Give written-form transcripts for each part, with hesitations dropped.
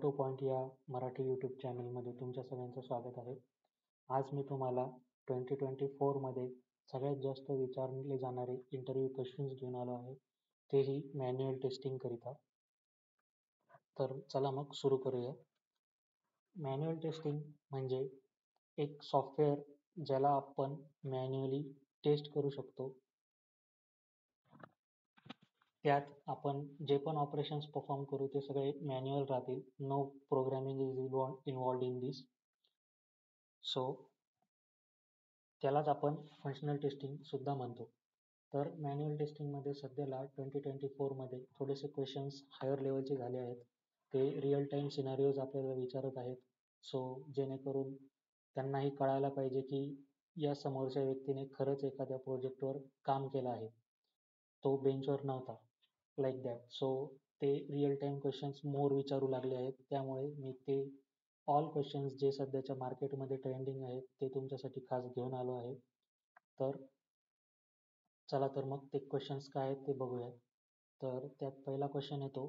Two point या Marathi YouTube चॅनलमध्ये तुमच्या सगळ्यांचं स्वागत आहे. आज मी तुम्हाला 2024मध्ये सगळ्यात जास्त विचारले जाणारे इंटरव्ह्यू क्वेश्चन्स घेऊन आलो आहे, तेही मॅन्युअल टेस्टिंग करिता. तर चला मग सुरू करूया. मॅन्युअल टेस्टिंग म्हणजे एक सॉफ्टवेअर ज्याला आपण मॅन्युअली टेस्ट करू शकतो. त्यात आपण जे पण ऑपरेशन्स परफॉर्म करू ते सगळे मॅन्युअल राहतील. No programming is involved in this. So त्यालाच आपण फंक्शनल टेस्टिंग सुद्धा म्हणतो. तर मॅन्युअल टेस्टिंगमध्ये सध्याला 2024मध्ये थोडेसे क्वेश्चन्स हायर लेवलचे झाले आहेत. ते रिअल टाईम सिनारिओज आपल्याला विचारत आहेत. सो जेणेकरून त्यांनाही कळायला पाहिजे की या समोरच्या व्यक्तीने खरंच एखाद्या प्रोजेक्टवर काम केलं आहे, तो बेंचवर नव्हता, लाईक दॅट. सो ते रिअल टाईम क्वेश्चन्स मोर विचारू लागले आहेत. त्यामुळे मी ते ऑल क्वेश्चन्स जे सध्याच्या मार्केटमध्ये ट्रेंडिंग आहेत ते तुमच्यासाठी खास घेऊन आलो आहे. तर चला तर मग ते क्वेश्चन्स काय आहेत ते बघूया. तर त्यात पहिला क्वेश्चन येतो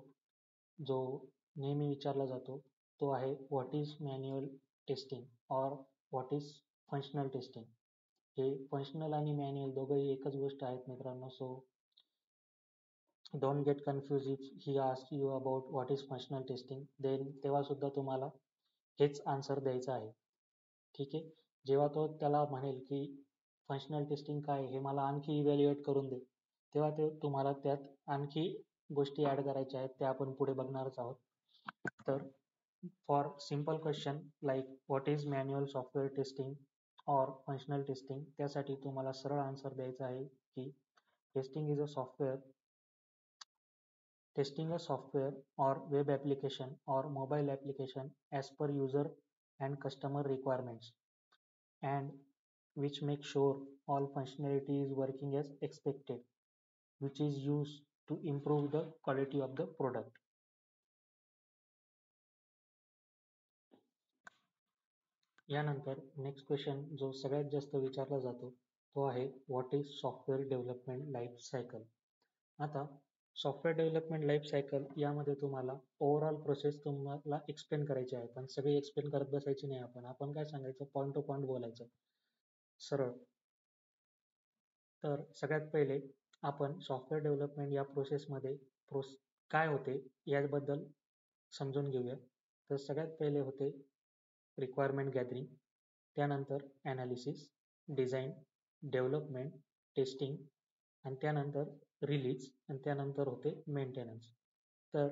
जो नेहमी विचारला जातो, तो आहे what is manual testing or what is functional testing. हे फंक्शनल आणि मॅन्युअल दोघंही एकच गोष्ट आहेत मित्रांनो. So don't get confuse if he ask you about what is functional testing, then तेव्हा सुद्धा तुम्हाला हेच आन्सर द्यायचं आहे. ठीक आहे. जेव्हा तो त्याला म्हणेल की फंक्शनल टेस्टिंग काय हे मला आणखी इव्हॅल्युएट करून दे, तेव्हा ते तुम्हाला त्यात आणखी गोष्टी ॲड करायच्या आहेत, त्या आपण पुढे बघणारच आहोत. तर for simple question like what is manual software testing or functional testing, त्यासाठी तुम्हाला सरळ आन्सर द्यायचा आहे की testing is a software testing a software or web application or mobile application as per user and customer requirements, and which make sure all functionality is working as expected, which is used to improve the quality of the product. यानंतर next question जो सगळ्यात जास्त विचारला जातो तो आहे what is software development life cycle. आता software development life cycle यामध्ये तुम्हाला ओव्हरऑल प्रोसेस तुम्हाला एक्सप्लेन करायची आहे. पण सगळी एक्सप्लेन करत बसायची नाही. आपण काय सांगायचं, पॉईंट टू पॉईंट बोलायचं सरळ. तर सगळ्यात पहिले आपण सॉफ्टवेअर डेव्हलपमेंट या प्रोसेसमध्ये काय होते याबद्दल समजून घेऊया. तर सगळ्यात पहिले होते रिक्वायरमेंट गॅदरिंग, त्यानंतर ॲनालिसिस, डिझाईन, डेव्हलपमेंट, टेस्टिंग, आणि त्यानंतर रिलीज, आणि त्यानंतर होते मेंटेनन्स. तर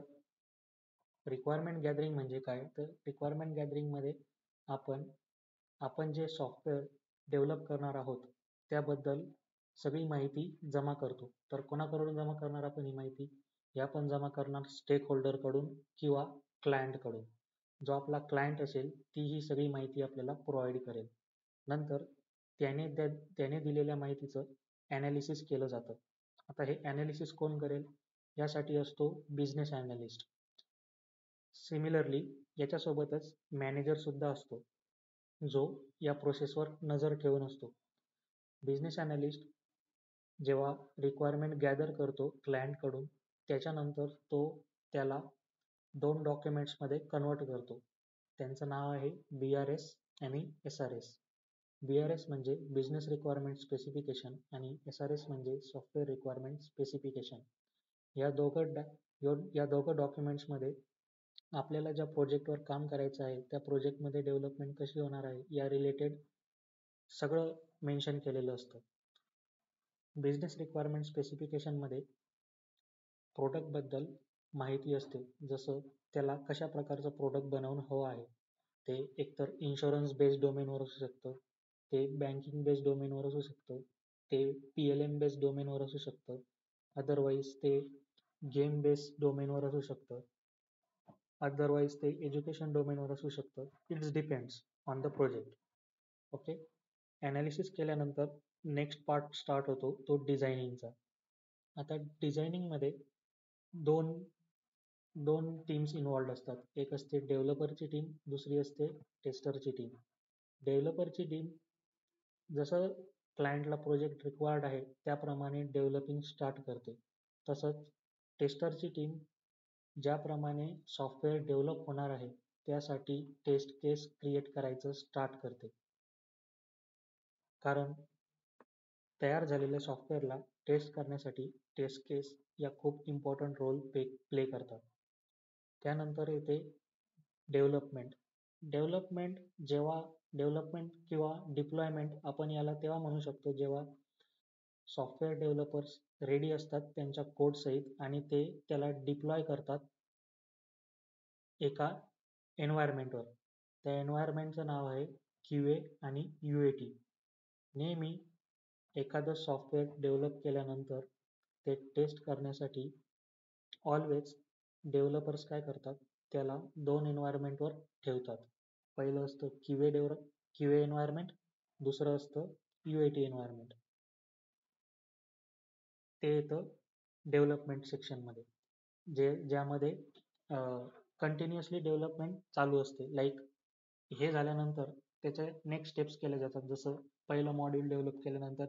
रिक्वायरमेंट गॅदरिंग म्हणजे काय, तर रिक्वायरमेंट गॅदरिंगमध्ये आपण जे सॉफ्टवेअर डेव्हलप करणार आहोत त्याबद्दल सगळी माहिती जमा करतो. तर कोणाकडून जमा करणार आपण ही माहिती? ही आपण जमा करणार स्टेक होल्डरकडून किंवा क्लायंटकडून. जो आपला क्लायंट असेल ती ही सगळी माहिती आपल्याला प्रोव्हाइड करेल. नंतर त्याने दिलेल्या माहितीचं ॲनालिसिस केलं जातं. आता हे ॲनालिसिस कोण करेल? यासाठी असतो बिझनेस ॲनालिस्ट. सिमिलरली याच्यासोबतच मॅनेजर सुद्धा असतो जो या प्रोसेसवर नजर ठेवून असतो. बिझनेस ॲनालिस्ट जेव्हा रिक्वायरमेंट गॅदर करतो क्लायंटकडून, त्याच्यानंतर तो त्याला 2 डॉक्युमेंट्समध्ये कन्वर्ट करतो. त्यांचं नाव आहे BRS आणि SRS. BRS म्हणजे बिझनेस रिक्वायरमेंट स्पेसिफिकेशन आणि SRS म्हणजे सॉफ्टवेअर रिक्वायरमेंट स्पेसिफिकेशन. या दोघं डॉक्युमेंट्समध्ये आपल्याला ज्या प्रोजेक्टवर काम करायचं आहे त्या प्रोजेक्टमध्ये डेव्हलपमेंट कशी होणार आहे या रिलेटेड सगळं मेन्शन केलेलं असतं. बिझनेस रिक्वायरमेंट स्पेसिफिकेशनमध्ये प्रोडक्टबद्दल माहिती असते, जसं त्याला कशा प्रकारचं प्रोडक्ट बनवून हवं आहे. ते एकतर इन्शुरन्स बेस्ड डोमेनवर असू शकतं, ते बँकिंग बेस्ड डोमेनवर असू शकतं, ते PLM बेस्ड डोमेनवर असू शकतं, अदरवाईज ते गेम बेस्ड डोमेनवर असू शकतं, अदरवाईज ते एज्युकेशन डोमेनवर असू शकतं. It's depends on the project. Okay. Analysis केल्यानंतर नेक्स्ट पार्ट स्टार्ट होतो तो डिझायनिंगचा. आता डिझायनिंगमध्ये दोन टीम्स इन्वॉल्ड असतात. एक असते डेव्हलपरची टीम, दुसरी असते टेस्टरची टीम. डेव्हलपरची टीम जसं क्लायंटला प्रोजेक्ट रिक्वायर्ड आहे त्याप्रमाणे डेव्हलपिंग स्टार्ट करते. तसंच टेस्टरची टीम ज्याप्रमाणे सॉफ्टवेअर डेव्हलप होणार आहे त्यासाठी टेस्ट केस क्रिएट करायचं स्टार्ट करते. कारण तयार झालेल्या सॉफ्टवेअरला टेस्ट करण्यासाठी टेस्ट केस या खूप इम्पॉर्टंट रोल प्ले करतात. त्यानंतर येते डेव्हलपमेंट. डेव्हलपमेंट जेव्हा डेव्हलपमेंट किंवा डिप्लॉयमेंट आपण याला तेव्हा म्हणू शकतो जेव्हा सॉफ्टवेअर डेव्हलपर्स रेडी असतात त्यांच्या कोड सहित आणि ते त्याला डिप्लॉय करतात एका एन्व्हायरमेंटवर. त्या एन्व्हायरमेंटचं नाव आहे QA आणि UAT. नेहमी एखादं सॉफ्टवेअर डेव्हलप केल्यानंतर ते टेस्ट करण्यासाठी ऑलवेज डेव्हलपर्स काय करतात त्याला दोन एन्व्हायरमेंटवर ठेवतात. पहिलं असतं QA एन्व्हायरमेंट, दुसरं असतं UAT एन्व्हायरमेंट. ते येतं डेव्हलपमेंट सेक्शनमध्ये ज्यामध्ये कंटिन्युअसली डेव्हलपमेंट चालू असते. लाईक हे झाल्यानंतर त्याचे नेक्स्ट स्टेप्स केले जातात. जसं पहिलं मॉड्यूल डेव्हलप केल्यानंतर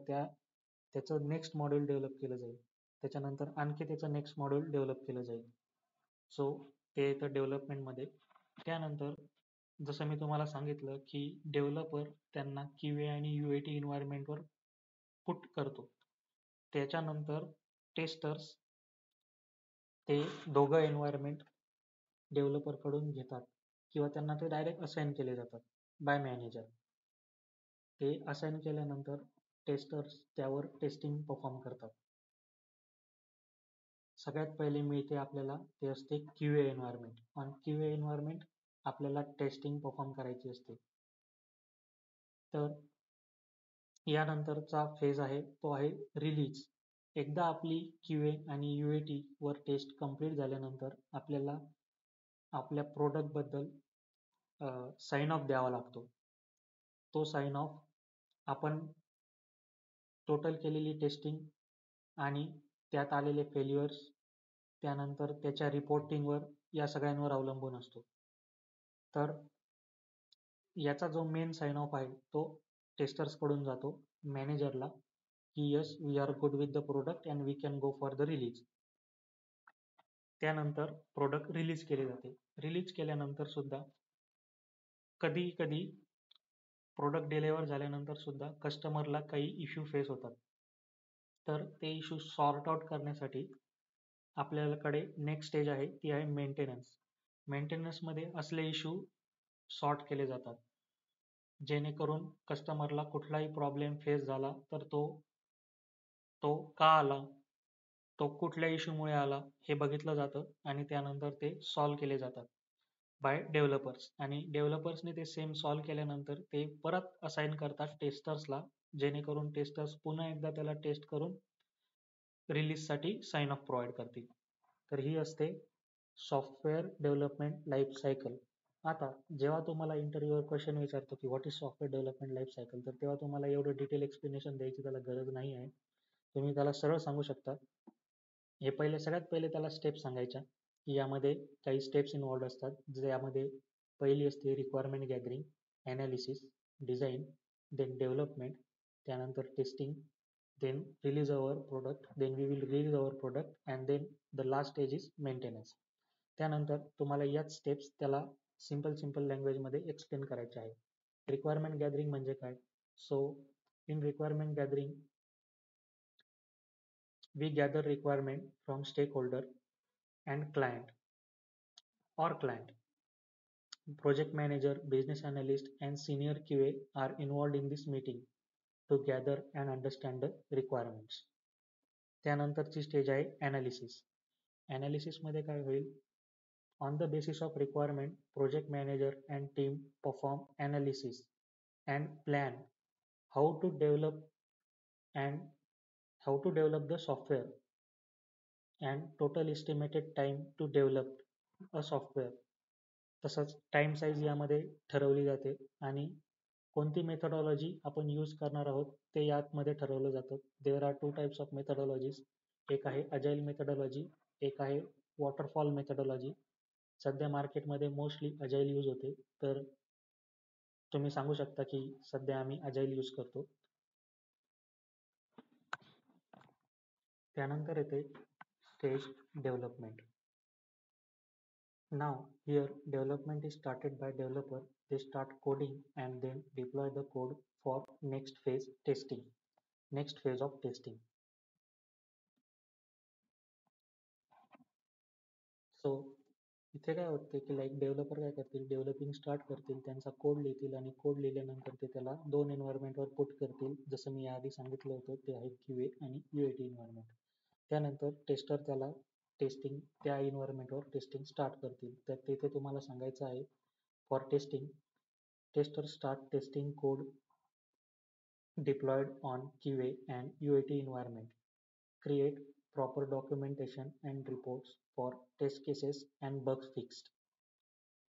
त्याचं नेक्स्ट मॉड्यूल डेव्हलप केलं जाईल, त्याच्यानंतर आणखी त्याचं नेक्स्ट मॉड्यूल डेव्हलप केलं जाईल. सो ते येतं डेव्हलपमेंटमध्ये. त्यानंतर जसं मी तुम्हाला सांगितलं की डेव्हलपर त्यांना QA आणि UAT एन्व्हायरमेंटवर पुट करतो. त्याच्यानंतर टेस्टर्स ते दोघं एन्व्हायरमेंट डेव्हलपरकडून घेतात किंवा त्यांना ते डायरेक्ट असाइन केले जातात बाय मॅनेजर. ते असाइन केल्यानंतर टेस्टर्स त्यावर टेस्टिंग परफॉर्म करतात. सगळ्यात पहिले मिळते आपल्याला ते असते QA एन्व्हायरमेंट. आणि QA एन्व्हायरमेंट आपल्याला टेस्टिंग परफॉर्म करायची असते. तर यानंतरचा फेज आहे तो आहे रिलीज. एकदा आपली QA आणि UAT वर टेस्ट कंप्लीट झाल्यानंतर आपल्याला आपल्या प्रोडक्टबद्दल साइन ऑफ द्यावा लागतो. तो साइन ऑफ आपण टोटल केलेली टेस्टिंग आणि त्यात आलेले फेल्युअर्स, त्यानंतर त्याच्या रिपोर्टिंगवर या सगळ्यांवर अवलंबून असतो. तर याचा जो मेन साइन ऑफ आहे तो टेस्टर्सकडून जातो मॅनेजरला की yes we are good with the product and we can go for the release. त्यानंतर प्रोडक्ट रिलीज केले जाते. रिलीज केल्यानंतर सुद्धा कधी कधी प्रोडक्ट डिलिव्हर झाल्यानंतर सुद्धा कस्टमरला काही इश्यू फेस होतात. तर ते इश्यू सॉर्ट आउट करण्यासाठी आपल्याकडे नेक्स्ट स्टेज आहे ती आहे मेंटेनन्स. मेंटेनन्समध्ये असले इश्यू सॉर्ट केले जातात जेणेकरून कस्टमरला कुठलाही प्रॉब्लेम फेस झाला तर तो का आला, तो कुठल्या इश्यूमुळे आला हे बघितलं जातं आणि त्यानंतर ते सॉल्व्ह केले जातात बाय डेव्हलपर्स. आणि डेव्हलपर्सने ते सेम सॉल्व्ह केल्यानंतर ते परत असाइन करतात टेस्टर्सला जेणेकरून टेस्टर्स पुन्हा एकदा त्याला टेस्ट करून रिलीजसाठी साइन ऑफ प्रोव्हाइड करतील. तर ही असते सॉफ्टवेअर डेव्हलपमेंट लाईफ सायकल. आता जेव्हा तुम्हाला इंटरव्ह्यूवर क्वेश्चन विचारतो की what is software development life cycle, तर तेव्हा तुम्हाला एवढं डिटेल एक्सप्लेनेशन द्यायची त्याला गरज नाही आहे. तुम्ही त्याला सरळ सांगू शकता. सगळ्यात पहिले त्याला स्टेप्स सांगायच्या की यामध्ये काही स्टेप्स इन्व्हॉल्ड असतात. ज्यामध्ये पहिली असते requirement gathering, analysis, design, then development, त्यानंतर testing, then release our product, then we will release our product and then the last stage is maintenance. त्यानंतर तुम्हाला याच स्टेप्स त्याला सिंपल लँग्वेजमध्ये एक्सप्लेन करायचे आहे. रिक्वायरमेंट गॅदरिंग म्हणजे काय? So in requirement gathering we gather requirement from stakeholder and client or client. Project manager, business analyst and senior QA are involved in this meeting to gather and understand the requirements. त्यानंतरची stage आहे analysis. ॲनालिसिसमध्ये काय होईल? On the basis of requirement project manager and team perform analysis and plan how to develop the software and total estimated time to develop a software. तसंच time size यामध्ये ठरवली जाते आणि कोणती मेथडॉलॉजी आपण यूज करणार आहोत ते यामध्ये ठरवलं जातं. There are 2 types of methodologies. एक आहे अजाईल मेथडॉलॉजी, एक आहे वॉटरफॉल मेथडॉलॉजी. सध्या मार्केटमध्ये मोस्टली अजाईल यूज होते, तर तुम्ही सांगू शकता की सध्या आम्ही अजाईल यूज करतो. त्यानंतर येते stage development. Now here development is started by developer. They start coding and then deploy the code for next phase testing. Next phase of testing. So इथे काय होते की लाईक डेव्हलपर काय करतील, डेव्हलपिंग स्टार्ट करतील, त्यांचा कोड लिहितील आणि code लिहिल्यानंतर ते त्याला दोन एन्व्हायरमेंटवर पुट करतील. जसं मी आधी सांगितलं होतं ते आहे QA आणि UAT एन्व्हायरमेंट. त्यानंतर टेस्टर त्याला टेस्टिंग त्या एन्व्हायरमेंटवर टेस्टिंग स्टार्ट करतील. तर तिथे तुम्हाला सांगायचं आहे for testing tester start testing code deployed on QA and UAT environment. Create proper documentation and reports for test cases and bugs fixed.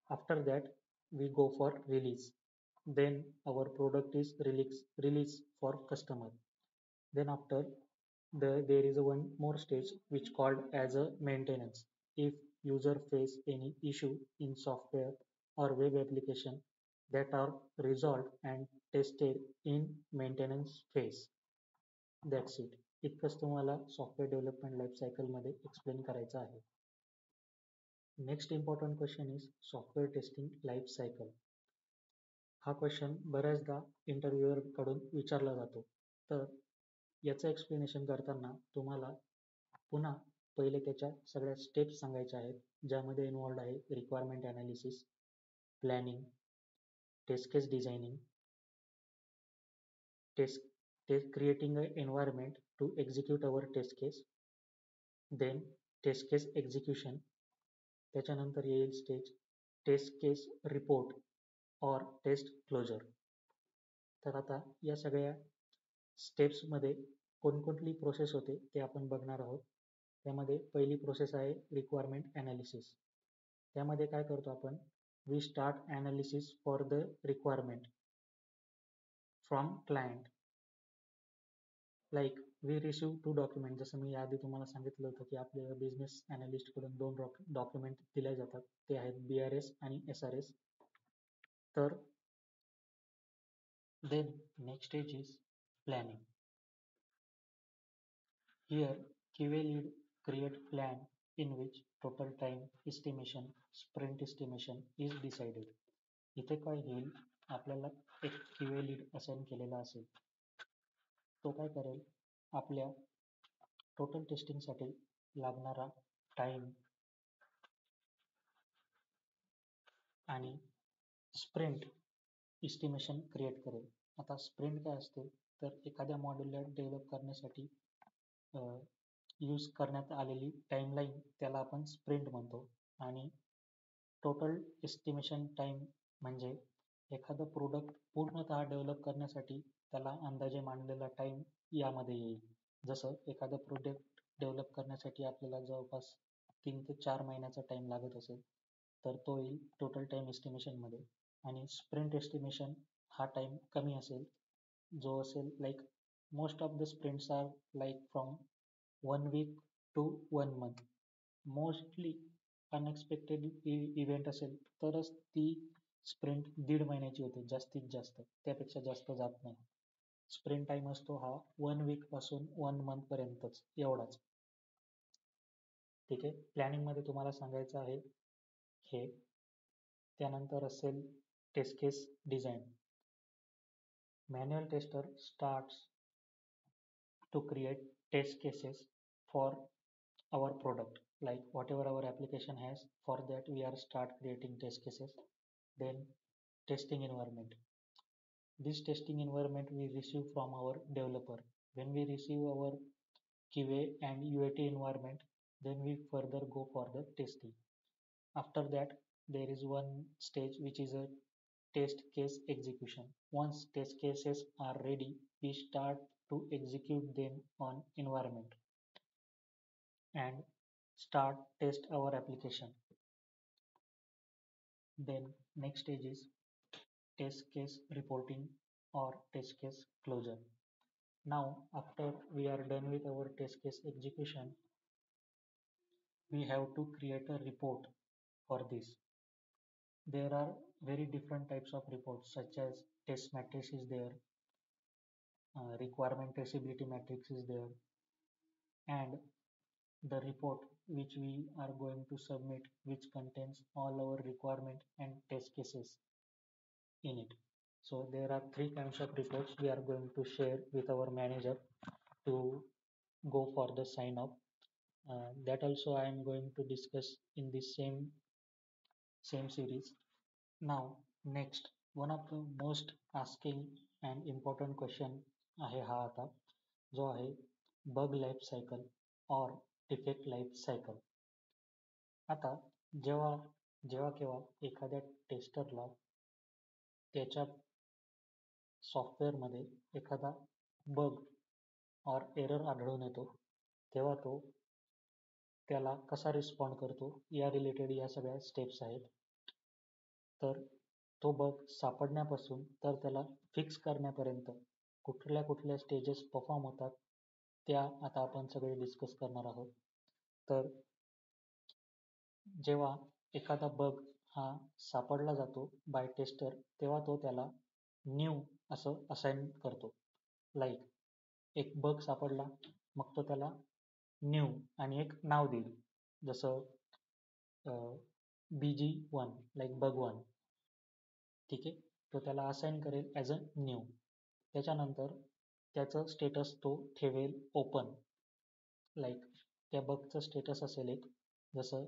After that, we go for release. Then our product is release for customer. Then after there is a one more stage which called as a maintenance. If user face any issue in software or web application that are resolved and tested in maintenance phase. That's it. इतकंच तुम्हाला software development life सायकलमध्ये explain करायचं आहे. Next important question is software testing life cycle. हा question बऱ्याचदा इंटरव्ह्यूअर कडून विचारला जातो. तर याचं एक्सप्लेनेशन करताना तुम्हाला पुन्हा पहिले त्याच्या सगळ्या स्टेप्स सांगायच्या आहेत, ज्यामध्ये इन्व्हॉल्ड आहे requirement analysis, planning, test case designing, creating an environment to execute our test case, then test case execution, त्याच्यानंतर येईल स्टेज टेस्ट केस रिपोर्ट और टेस्ट क्लोजर. तर आता या सगळ्या स्टेप्समध्ये कोणकोणती प्रोसेस होते ते आपण बघणार आहोत. त्यामध्ये पहिली प्रोसेस आहे रिक्वायरमेंट ॲनालिसिस. त्यामध्ये काय करतो आपण, we start analysis for the requirement from client. Like we receive 2 document. जसं मी आधी तुम्हाला सांगितलं होतं की आपल्याला बिझनेस ॲनालिस्टकडून 2 डॉक्युमेंट दिले जातात, ते आहेत BRS आणि SRS. तर then next stage is planning. Here QA lead create plan in which total time estimation, sprint estimation is decided. इथे काय होईल, आपल्याला एक QA लीड असाइन केलेला असेल. तो काय करेल, आपल्या टोटल टेस्टिंगसाठी लागणारा टाइम आणि स्प्रिंट एस्टिमेशन क्रिएट करेल. आता स्प्रिंट काय असते, तर एखाद्या मॉड्यूलला डेव्हलप करण्यासाठी यूज करण्यात आलेली टाईमलाईन त्याला आपण स्प्रिंट म्हणतो. आणि टोटल एस्टिमेशन टाईम म्हणजे एखादं प्रोडक्ट पूर्णतः डेव्हलप करण्यासाठी त्याला अंदाजे मांडलेला टाईम यामध्ये येईल. जसं एखादं प्रोडक्ट डेव्हलप करण्यासाठी आपल्याला जवळपास 3 ते 4 महिन्याचा टाईम लागत असेल, तर तो येईल टोटल टाईम एस्टिमेशनमध्ये. आणि स्प्रिंट एस्टिमेशन हा टाईम कमी असेल, जो असेल like most of the sprints are like from 1 week to 1 month. Mostly unexpected event असेल तरच ती स्प्रिंट 1.5 महिन्याची होते जास्तीत जास्त, त्यापेक्षा जास्त जात नाही. स्प्रिंट टाईम असतो हा 1 वीक पासून 1 मंथ पर्यंतच, एवढाच. ठीक आहे. प्लॅनिंगमध्ये तुम्हाला सांगायचं आहे हे. त्यानंतर असेल test case design. Manual tester starts to create test cases for our product, like whatever our application has. For that we are start creating test cases. Then testing environment. This testing environment we receive from our developer. When we receive our QA and UAT environment, then we further go for the testing. After that there is one stage which is a test case execution. Once test cases are ready, we start to execute them on environment and start test our application. Then next stage is test case reporting or test case closure. Now after we are done with our test case execution, we have to create a report for this. There are very different types of reports, such as test matrix is there, requirement traceability matrix is there, and the report which we are going to submit, which contains all our requirement and test cases in it. So there are three kinds of reports we are going to share with our manager to go for the sign up. That also I am going to discuss in this same series. Now next, one of the most asking and important question आहे हा आता, जो आहे बग life cycle और defect life cycle. आता जेव्हा जेव्हा केव्हा एखाद्या टेस्टरला त्याच्या सॉफ्टवेअरमध्ये एखादा बग और एरर आढळून येतो, तेव्हा तो त्याला कसा रिस्पॉन्ड करतो या रिलेटेड या सगळ्या स्टेप्स आहेत. तर तो बग सापडण्यापासून तर त्याला फिक्स करण्यापर्यंत कुठल्या कुठल्या स्टेजेस परफॉर्म होतात त्या आता आपण सगळे डिस्कस करणार आहोत. तर जेव्हा एखादा बग हा सापडला जातो बाय टेस्टर, तेव्हा तो त्याला न्यू असं असाइन करतो. लाईक एक बग सापडला, मग तो त्याला न्यू आणि एक नाव देईल, जसं BG1 लाईक बग 1. ठीक आहे, तो त्याला असाइन करेल ॲज अ न्यू. त्याच्यानंतर त्याचं स्टेटस तो ठेवेल ओपन. लाईक त्या बगचं स्टेटस असेल एक, जसं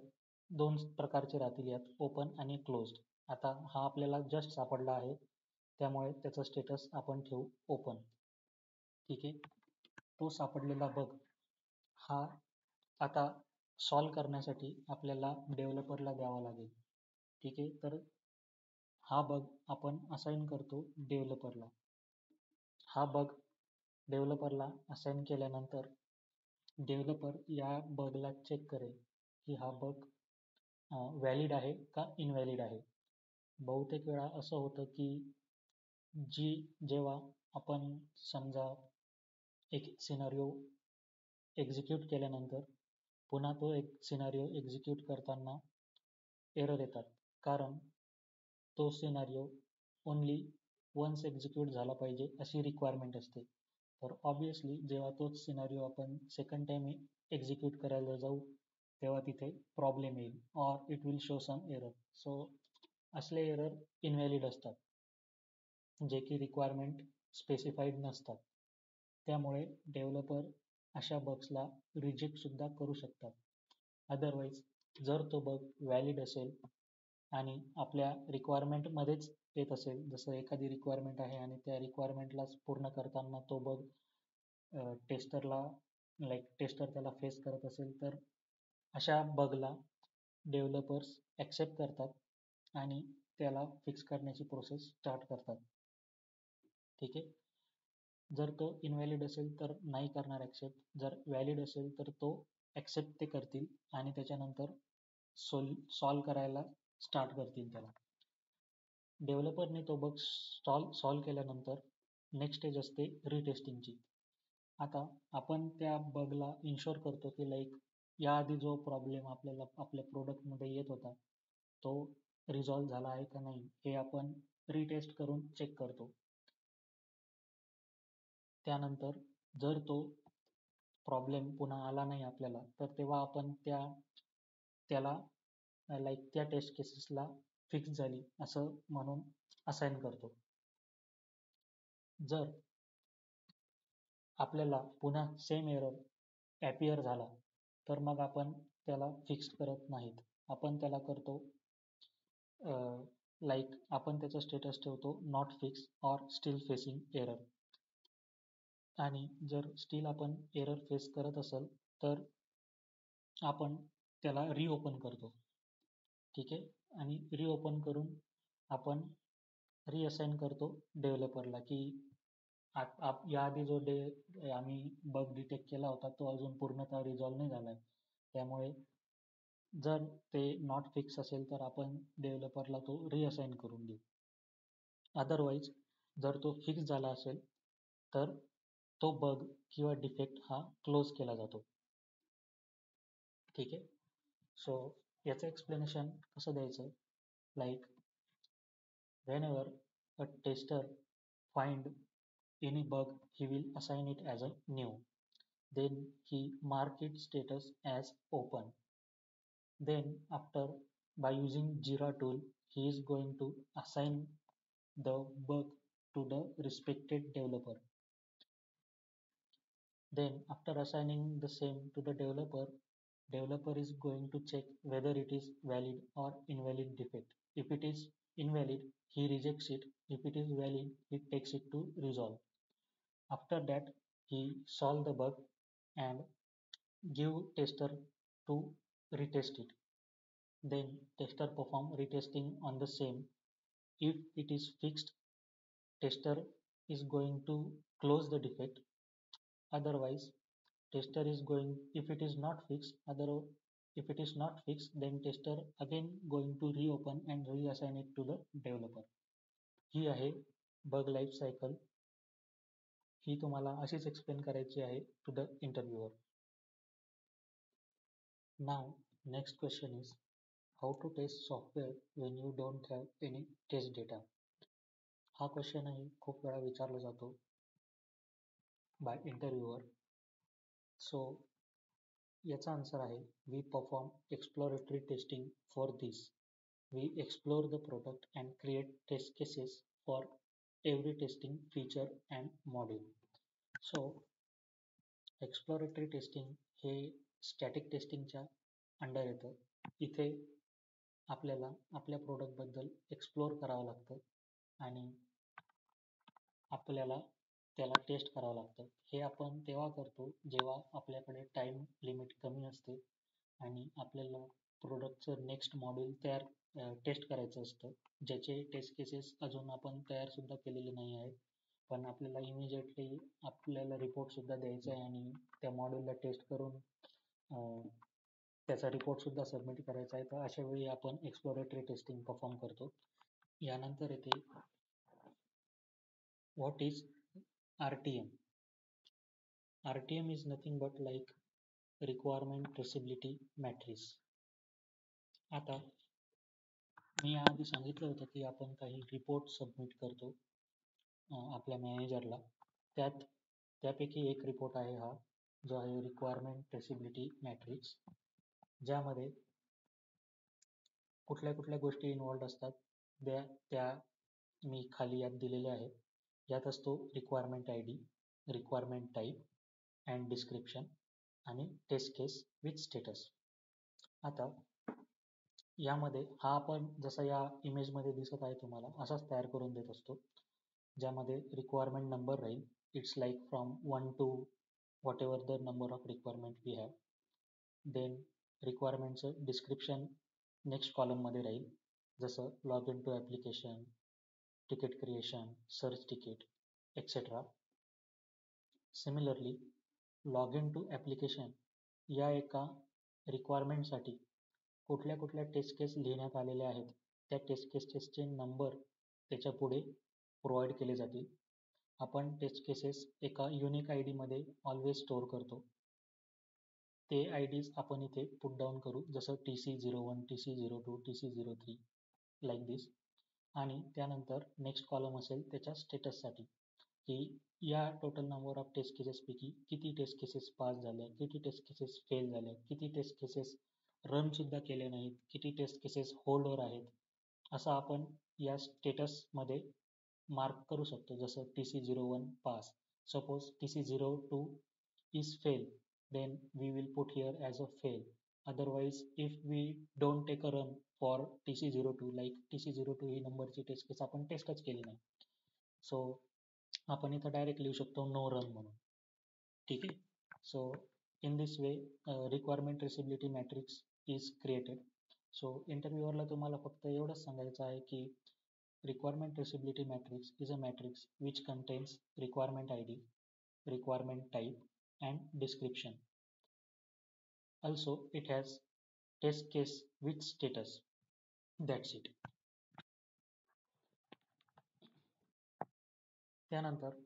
दोन प्रकारचे राहतील यात, ओपन आणि क्लोज्ड. आता हा आपल्याला जस्ट सापडला आहे, त्यामुळे त्याचं स्टेटस आपण ठेवू ओपन. ठीक आहे, तो सापडलेला बग हा आता सॉल्व करण्यासाठी आपल्याला डेव्हलपरला द्यावा लागेल. ठीक आहे, तर हा बग आपण असाइन करतो डेव्हलपरला. हा बग डेव्हलपरला असाइन केल्यानंतर डेव्हलपर या बगला चेक करेल की हा बग व्हॅलिड आहे का इनव्हॅलिड आहे. बहुतेक वेळा असं होतं की जेव्हा आपण समजा एक सिनारिओ एक्झिक्यूट केल्यानंतर पुन्हा तो एक सिनारिओ एक्झिक्यूट करताना एरर येतात, कारण तो सिनारिओ ओन्ली वन्स एक्झिक्यूट झाला पाहिजे अशी रिक्वायरमेंट असते. तर ऑब्वियसली जेव्हा तोच सिनारिओ आपण सेकंड टाइम एक्झिक्यूट करायला जाऊ, तेव्हा तिथे प्रॉब्लेम येईल or it will show some error. So असले एरर इनव्हॅलिड असतात, जे की रिक्वायरमेंट स्पेसिफाईड नसतात. त्यामुळे डेव्हलपर अशा बग्सला रिजेक्ट सुद्धा करू शकतात. अदरवाईज जर तो बग व्हॅलिड असेल आणि आपल्या रिक्वायरमेंटमध्येच येत असेल, जसं एखादी रिक्वायरमेंट आहे आणि त्या रिक्वायरमेंटलाच पूर्ण करताना तो बग टेस्टरला टेस्टर त्याला फेस करत असेल, तर अशा बगला डेव्हलपर्स ॲक्सेप्ट करतात आणि त्याला फिक्स करण्याची प्रोसेस स्टार्ट करतात. ठीक आहे, जर तो इनव्हॅलिड असेल तर नाही करणार ॲक्सेप्ट, जर व्हॅलिड असेल तर तो ॲक्सेप्ट ते करतील आणि त्याच्यानंतर सॉल्व करायला स्टार्ट करतील त्याला. डेव्हलपरने तो बग सॉल्व केल्यानंतर नेक्स्ट स्टेज असते रिटेस्टिंगची. आता आपण त्या बगला इन्शोर करतो की लाईक याआधी जो प्रॉब्लेम आपल्याला आपल्या प्रोडक्टमध्ये येत होता तो रिझॉल्व झाला आहे का नाही हे आपण रिटेस्ट करून चेक करतो. त्यानंतर जर तो प्रॉब्लेम पुन्हा आला नाही आपल्याला, तर तेव्हा आपण त्याला त्या टेस्ट केसेसला फिक्स झाली असं म्हणून असाइन करतो. जर आपल्याला पुन्हा सेम एरर ॲपियर झाला, तर मग आपण त्याला फिक्स करत नाहीत. आपण त्याला करतो आपण त्याचं स्टेटस ठेवतो not fix or steel facing error. आणि जर स्टील आपण एरर फेस करत असेल तर आपण त्याला रिओपन करतो. ठीक आहे, आणि रिओपन करून आपण रिअसाइन करतो डेव्हलपरला की याआधी जो आम्ही बग डिटेक्ट केला होता तो अजून पूर्णतः रिझॉल्व नाही झाला आहे. त्यामुळे जर ते नॉट फिक्स असेल तर आपण डेव्हलपरला तो रिअसाइन करून देऊ. अदरवाईज जर तो फिक्स झाला असेल तर तो बग किंवा डिफेक्ट हा क्लोज केला जातो. ठीक आहे, सो याचं एक्सप्लेनेशन कसं द्यायचं, like whenever a tester find any bug he will assign it as a new. then he mark its status as open. Then after, by using Jira tool, he is going to assign the bug to the respected developer. Then after assigning the same to the developer is going to check whether it is valid or invalid defect. If it is invalid, he rejects it. If it is valid, he takes it to resolve. After that, he solve the bug and give tester to retest it. Then tester perform retesting on the same. If it is fixed, tester is going to close the defect. Otherwise, tester is going, if it is not fixed, if it is not fixed, then tester again going to reopen and reassign it to the developer. ही आहे बग life cycle. ही तुम्हाला अशीच explain करायची आहे to the interviewer. Now next question is how to test software when you don't have any test data. हा क्वेश्चनही खूप वेळा विचारला जातो बाय इंटरव्ह्यूअर. सो याचा आन्सर आहे we perform exploratory testing for this. We explore the product and create test cases for every testing feature and module. So exploratory testing हे static टेस्टिंगच्या अंडर येतं. इथे आपल्याला आपल्या प्रोडक्टबद्दल एक्सप्लोर करावं लागतं आणि आपल्याला त्याला टेस्ट करावं लागतं. हे आपण तेव्हा करतो जेव्हा आपल्याकडे टाईम लिमिट कमी असते आणि आपल्याला प्रोडक्टचं नेक्स्ट मॉड्यूल टेस्ट करायचं असतं, ज्याचे टेस्ट केसेस अजून आपण तयारसुद्धा केलेले नाही आहेत, पण आपल्याला इमिजिएटली आपल्याला रिपोर्टसुद्धा द्यायचा आहे आणि त्या मॉड्यूलला टेस्ट करून त्याचा रिपोर्टसुद्धा सबमिट करायचा आहे. तर अशा वेळी आपण एक्सप्लोरेटरी टेस्टिंग परफॉर्म करतो. यानंतर येते what is RTM. RTM is nothing but like requirement traceability matrix. आता मी आधी सांगितलं होतं की आपण काही रिपोर्ट सबमिट करतो आपल्या मॅनेजरला. त्यापैकी एक रिपोर्ट आहे हा, जो आहे रिक्वायरमेंट ट्रेसिबिलिटी मॅट्रिक्स, ज्यामध्ये कुठल्या कुठल्या गोष्टी इन्व्हॉल्ड असतात त्या मी खाली यात दिलेल्या आहेत. यात असतो requirement ID, requirement type and description आणि टेस्ट केस विथ स्टेटस. आता यामध्ये हा आपण जसा या इमेजमध्ये दिसत आहे तुम्हाला असाच तयार करून देत असतो, ज्यामध्ये रिक्वायरमेंट नंबर राहील. It's like from 1 to whatever the number of requirement we have. Then रिक्वायरमेंटचं डिस्क्रिप्शन नेक्स्ट कॉलममध्ये राहील, जसं log in to application, ticket creation, search ticket etcetera. Similarly log in to application या एका रिक्वायरमेंटसाठी कुठल्या कुठल्या taste केस लिहिण्यात आलेल्या आहेत, त्या टेस्ट केसेसचे नंबर त्याच्या पुढे प्रोव्हाइड केले जातील. आपण टेस्ट केसेस एका युनिक ID मध्ये ऑलवेज स्टोअर करतो. ते IDs आपण इथे पुट डाऊन करू, जसं TC01, TC02, TC03 लाईक दिस. आणि त्यानंतर नेक्स्ट कॉलम असेल त्याच्या स्टेटससाठी, की या टोटल नंबर ऑफ टेस्ट केसेसपैकी किती टेस्ट केसेस पास झाल्या, किती टेस्ट केसेस फेल झाल्या, किती टेस्ट केसेस रनसुद्धा केले नाहीत, किती टेस्ट केसेस होल्डवर आहेत, असं आपण या स्टेटसमध्ये मार्क करू शकतो. जसं TC01 pass. Suppose TC02 is fail, then we will put here as a fail. Otherwise, if we don't take a run for TC02, like TC02 ही नंबरची टेस्ट केस आपण टेस्टच केली नाही, सो आपण इथं डायरेक्ट लिहू शकतो नो रन म्हणून. ठीक आहे. So in this way requirement traceability matrix is created. So इंटरव्ह्यूअरला तुम्हाला फक्त एवढंच सांगायचं आहे की requirement traceability matrix is a matrix which contains requirement ID, requirement type and description. Also it has test case with status. That's it. त्यानंतर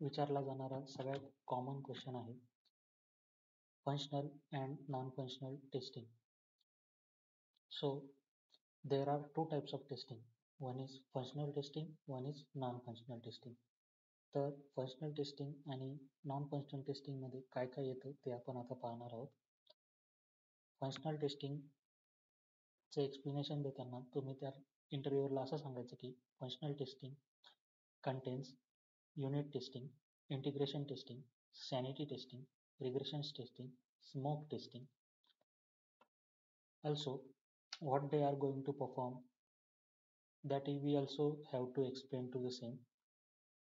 विचारला जाणारा सगळ्यात कॉमन क्वेश्चन आहे functional and non functional testing. So there are two types of testing. One is functional testing, one is non-functional testing. तर functional testing आणि non functional टेस्टिंगमध्ये काय काय येतं ते आपण आता पाहणार आहोत. फंक्शनल टेस्टिंगचे एक्सप्लेनेशन देताना तुम्ही त्या इंटरव्ह्यूअरला असं सांगायचं की functional testing contains unit testing, integration testing, sanity testing, regressions testing, smoke testing. Also, what they are going to perform, that we also have to explain to the same.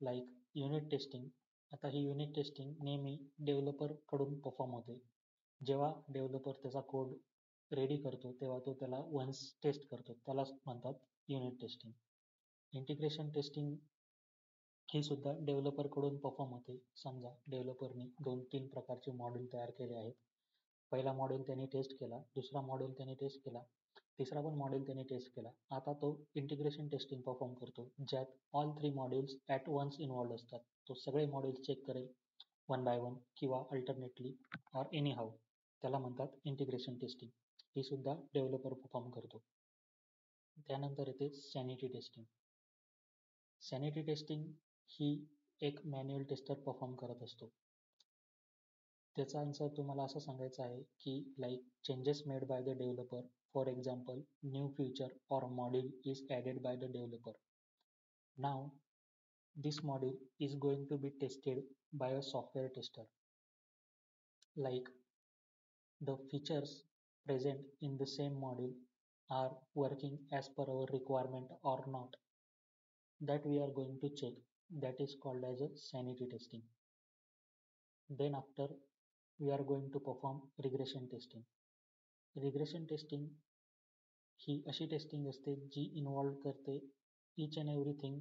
Like unit testing, आता ही unit testing नेहमी developer कडून perform होते. जेव्हा developer त्याचा code ready करतो तेव्हा तो त्याला वन्स टेस्ट करतो, त्यालाच म्हणतात युनिट टेस्टिंग. इंटिग्रेशन टेस्टिंग ही सुद्धा डेव्हलपर कडून परफॉर्म होते. समजा डेव्हलपरने 2-3 प्रकारचे मॉड्यूल तयार केले आहेत. पहिला मॉड्यूल त्यांनी टेस्ट केला, दुसरा मॉड्यूल त्यांनी टेस्ट केला, तिसरा पण मॉड्यूल त्यांनी टेस्ट केला. आता तो इंटिग्रेशन टेस्टिंग परफॉर्म करतो, ज्यात all 3 modules at once involved असतात. तो सगळे मॉड्यूल्स चेक करेल वन बाय वन किंवा अल्टरनेटली ऑर एनी हाऊ. त्याला म्हणतात इंटिग्रेशन टेस्टिंग. ही सुद्धा डेव्हलपर परफॉर्म करतो. त्यानंतर येते सॅनिटी टेस्टिंग. सॅनिटी टेस्टिंग ही एक मॅन्युअल टेस्टर परफॉर्म करत असतो. त्याचा आन्सर तुम्हाला असं सांगायचं आहे की like changes made by the developer, for example new feature or module is added by the developer. Now this module is going to be tested by a software tester. Like the features present in the same module are working as per our requirement or not, that we are going to check. That is called as a sanity testing. Then after we are going to perform regression testing. Regression testing ही अशी testing असते जी involve करते each and everything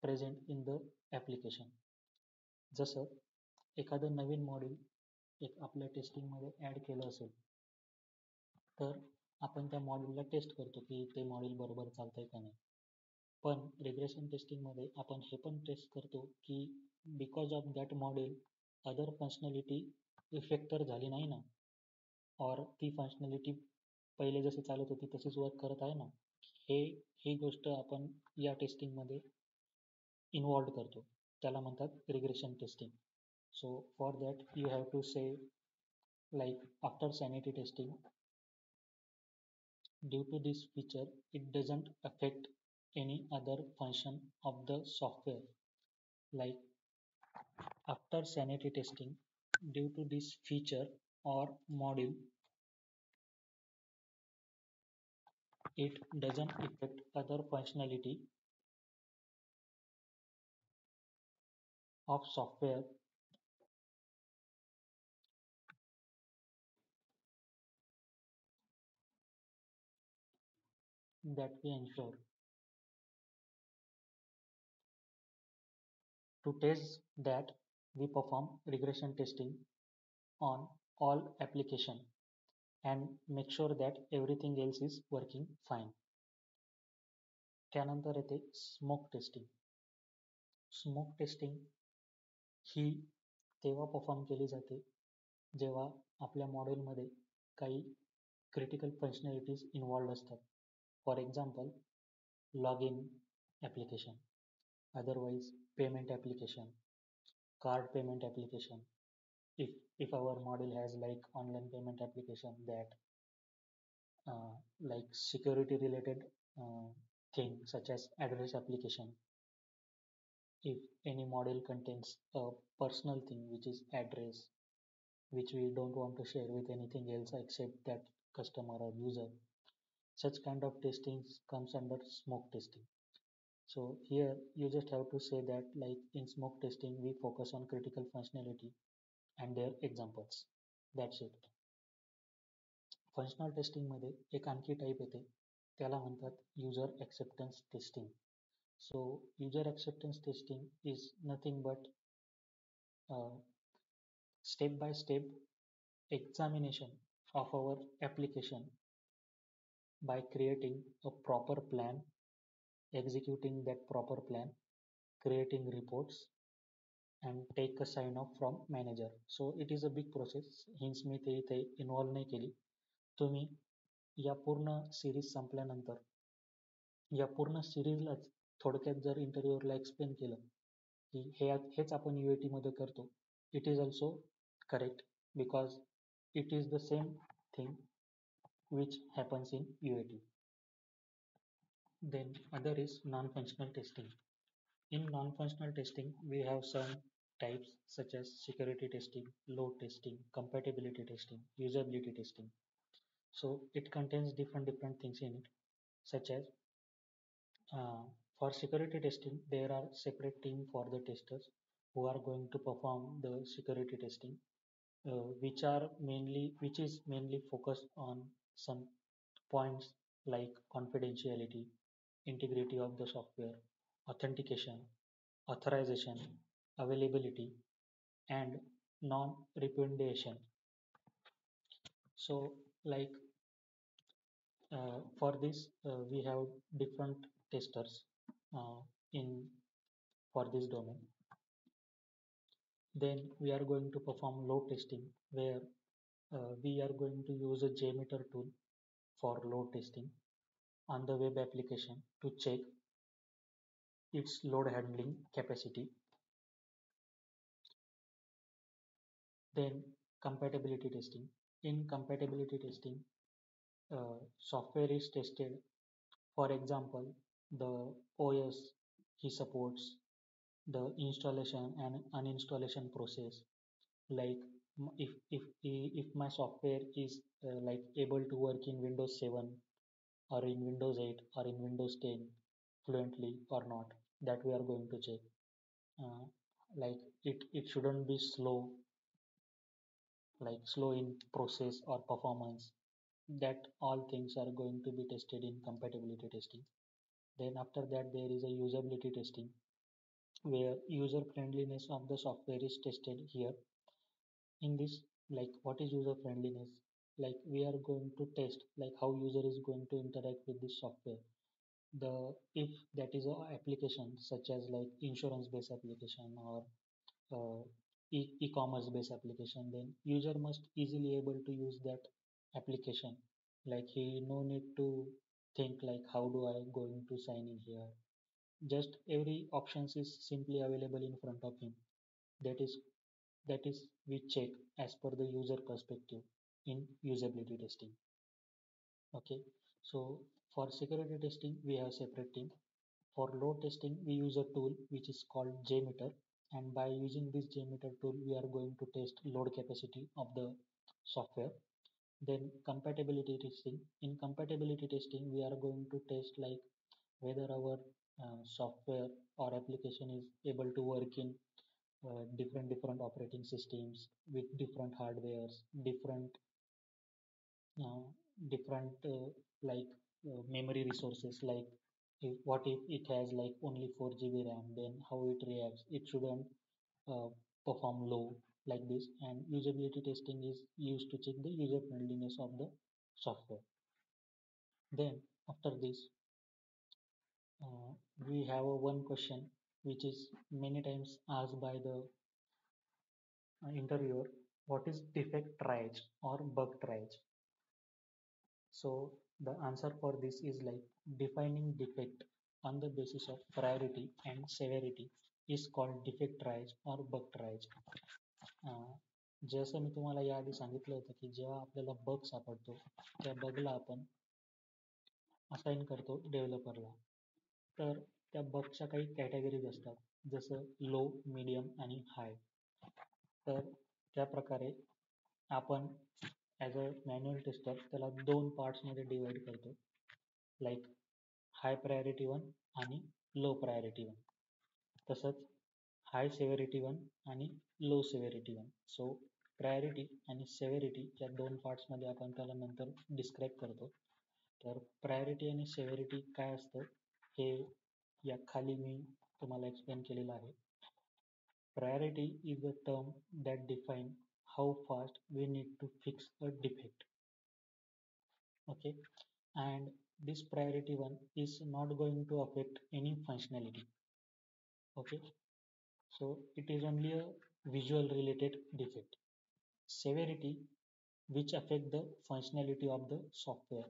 present in the application. जसं एखादं नवीन module एक आपल्या टेस्टिंगमध्ये add केलं असेल तर आपण त्या मॉड्यूलला टेस्ट करतो की ते मॉड्यूल बरोबर चालतंय का नाही. पण रिग्रेशन टेस्टिंगमध्ये आपण हे पण टेस्ट करतो की because of that module other functionality effect तर झाली नाही ना, और ती फंक्शनॅलिटी पहिले जशी चालत होती तशीच वर्क करत आहे ना. ही गोष्ट आपण या टेस्टिंगमध्ये इन्व्हॉल्व करतो, त्याला म्हणतात regression testing. So for that you have to say like after sanity testing, due to this feature it doesn't affect any other function of the software. Like after sanity testing, due to this feature or module, it doesn't affect other functionality of software that we ensure. To test that, we perform regression testing on all application and make sure that everything else is working fine. त्यानंतर येते smoke testing. Smoke testing ही तेव्हा perform केली जाते जेव्हा आपल्या मॉड्यूलमध्ये काही critical functionalities involve असतात. For example log in application, otherwise payment application, card payment application. if our module has like online payment application that like security related thing such as address application. If any module contains a personal thing which is address, which we don't want to share with anything else except that customer or user, such kind of testing comes under smoke testing. So here you just have to say that like in smoke testing we focus on critical functionality and their examples. That's it. Functional टेस्टिंगमध्ये एक आणखी type येते, त्याला म्हणतात user acceptance testing. So user acceptance testing is nothing but step by step examination of our application by creating a proper plan, executing that proper plan, creating reports and take a sign off from manager. So it is a big process, hence मी ते इथे involve नाही केली. तुम्ही या पूर्ण series संपल्यानंतर या पूर्ण सिरीजलाच थोडक्यात जर इंटरव्ह्यूअरला एक्सप्लेन केलं की हेच आपण UAT मध्ये करतो, it is also correct because it is the same thing which happens in UAT. Then other is non-functional testing. In non-functional testing, we have some types such as security testing, load testing, compatibility testing, usability testing. So it contains different things in it, such as uh, for security testing, there are separate team for the testers who are going to perform the security testing, which is mainly focused on some points like confidentiality, integrity of the software, authentication, authorization, availability, and non-repudiation. So, like for this, we have different testers in for this domain. Then we are going to perform load testing, where we are going to use a JMeter tool for load testing on the web application to check its load handling capacity. Then compatibility testing. In compatibility testing, software is tested. For example, the OS he supports, the installation and uninstallation process. Like if my software is like able to work in Windows 7 or in Windows 8 or in Windows 10 fluently or not, that we are going to check. Uh, like it shouldn't be slow, like slow in process or performance. That all things are going to be tested in compatibility testing. Then after that there is a usability testing, where user friendliness of the software is tested here. In this, like what is user friendliness, like we are going to test like how user is going to interact with this software. The If that is a application such as like insurance based application or uh, e-commerce based application, then user must easily able to use that application. Like he no need to think like how do I going to sign in here. Just every options is simply available in front of him. That is that is we check as per the user perspective in usability testing. Okay, so for security testing we have separate team. For load testing we use a tool which is called JMeter, and by using this JMeter tool we are going to test load capacity of the software. Then compatibility testing. In compatibility testing we are going to test like whether our software or application is able to work in different operating systems with different hardwares, uh, different like memory resources. Like what if it has like only 4 GB RAM, then how it reacts. It shouldn't uh, perform low like this. And usability testing is used to check the user friendliness of the software. Then after this, uh, we have a one question which is many times asked by the interviewer: what is defect triage or bug triage? So the answer for this is like defining defect on the basis of priority and severity is called defect triage or bug triage. जसं मी तुम्हाला याआधी सांगितलं होतं की जेव्हा आपल्याला बग सापडतो त्या बगला आपण असाइन करतो डेव्हलपरला. तर त्या बगच्या काही कॅटेगरीज असतात, जसं लो, मीडियम आणि हाय. तर त्या प्रकारे आपण ॲज अ मॅन्युअल टेस्टर त्याला दोन पार्ट्समध्ये डिवाइड करतो, लाईक हाय प्रायोरिटी वन आणि लो प्रायोरिटी वन. तसंच हाय सेव्हरिटी वन आणि लो सेव्हरिटी वन. सो प्रायोरिटी आणि सेव्हरिटी या दोन पार्ट्समध्ये आपण त्याला नंतर डिस्क्राईब करतो. तर प्रायोरिटी आणि सेव्हरिटी काय असतं हे या खाली मी तुम्हाला एक्सप्लेन केलेलं आहे. Priority is a term that defines how fast we need to fix a defect. Okay, and this priority one is not going to affect any functionality. Okay, so it is only a visual related defect. Severity, which affect the functionality of the software,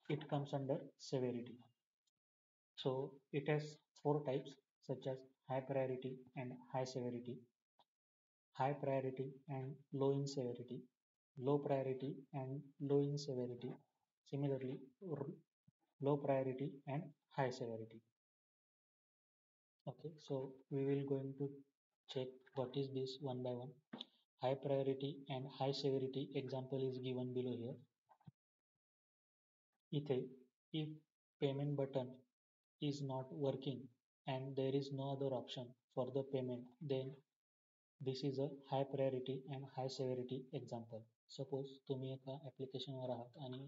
it comes under severity. So it has four types such as high priority and high severity, high priority and low in severity, low priority and low in severity, similarly low priority and high severity. Okay, so we will going to check what is this one by one. High priority and high severity example is given below here. इथे if payment button is not working and there is no other option for the payment, then this is a high priority and high severity example. Suppose तुम्ही एका ॲप्लिकेशनवर आहात आणि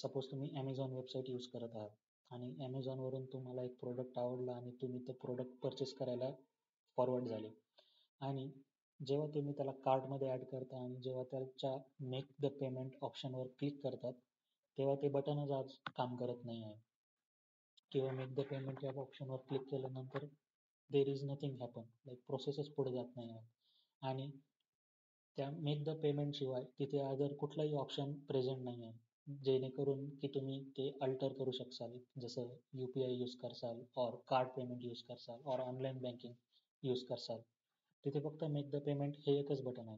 suppose तुम्ही Amazon website use करत आहात आणि ॲमेझॉनवरून तुम्हाला एक प्रोडक्ट आवडला आणि तुम्ही ते प्रोडक्ट परचेस करायला फॉरवर्ड झाले आणि जेव्हा तुम्ही त्याला कार्टमध्ये ॲड करता आणि जेव्हा त्याच्या मेक द पेमेंट ऑप्शनवर क्लिक करतात तेव्हा ते बटनच आज काम करत नाही आहे किंवा मेक द पेमेंट या ऑप्शनवर क्लिक केल्यानंतर there is nothing happen, like प्रोसेसच पुढे जात नाही आहे आणि त्या मेक द पेमेंट शिवाय तिथे अदर कुठलाही ऑप्शन प्रेझेंट नाही आहे जेणेकरून की तुम्ही ते अल्टर करू शकाल, जसं UPI यूज करसाल और कार्ड पेमेंट यूज करसाल और ऑनलाईन बँकिंग यूज करसाल. तिथे फक्त मेक द पेमेंट हे एकच बटन आहे.